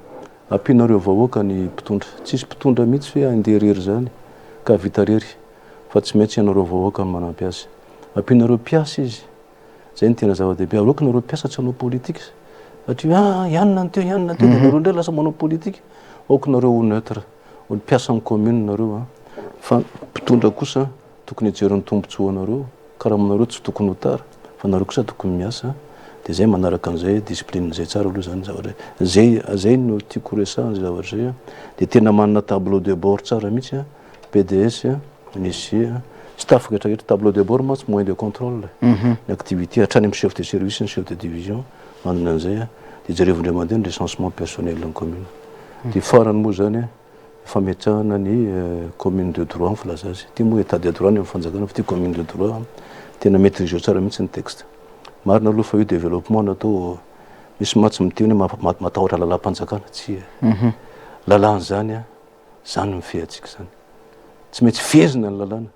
ampinareo vahoaka ny mpitondra tsisy mpitondra mihitsy hoe andeha rery zany ka vita rery fa tsy maintsy ianareo vahoaka ny manampy azy ampinareo piasa izy zay ny tena zava-dehibe alokanareo piasa tsy hanao politika satria ianona teo ianona teo nareo ndray lasa manao politika aokanareo ho neutre ho piasa ny commune nareo fa mpitondra kosa tokony hijeryn'ny tombontsoa anareo karaha aminareo tsy tokony ho tara fa nareo kosa tokony miasa de zay manaraka an'izay discipline zay tsara aloha zany zavatra zay no tiako resahany zavatra zay de tena manana tableau de bord tsara mihitsy PDS misy staff rehetrarehetra tableau de bord matsy moyen de contrôle ny activité hatrany amin'ny chef de service ny chef de division manana an'izay de jerevindray mandeha ny recensement personnel ny commune de farany moa zany fametrahana ny commune de droit ny filaza azy ty moa état de droit ny amin'ny fanjakana fa ty commune de droit tena maîtriseo tsara mihitsy ny texte marina aloha fa io développement natao misy matsy miteny hoe matahotra lalam-panjakana tsy lalàna zany zany mifehatsika zany tsy maintsy fezina ny lalàna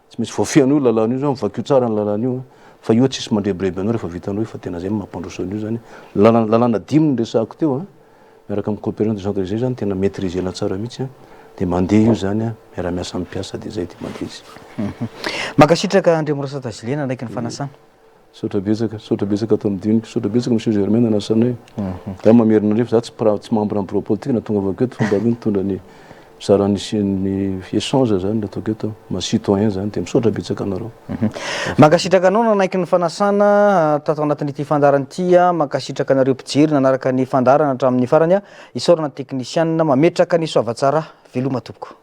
tsy maintsy voafehan'io lalàna io zany vakio tsara ny lalàna io fa io tsisy mandrebireby anao rehefa vitanao fa tena zay mampandroso an'io zany lalàna dimy ny resahako teo miaraka amin'ny coopération de centre zay zany tena maîtrisena tsara mihitsy de mandeha io zany miara-miasa amin'ny piasa de zay de mandeha izy
makasitraka Andria Morasata Julien ndraiky ny fanasana
sotra betsaka atao midinika sotra betsaka monsieur Germain nanasanay da mamerina refa za tsy membre en bureau politique na tonga avakeo fomba io nitondra ny mizara ny échange zany nataoko eto ma citoyen zany de misaotra betsaka anareo
makasitraka anao nanaiky ny fanasana tato anatin'ity fandarana ity makasitraka anareo mpijery nanaraka ny fandarana hatramin'ny farany isaorana technicien mametraka ny soavatsara veloma tompoko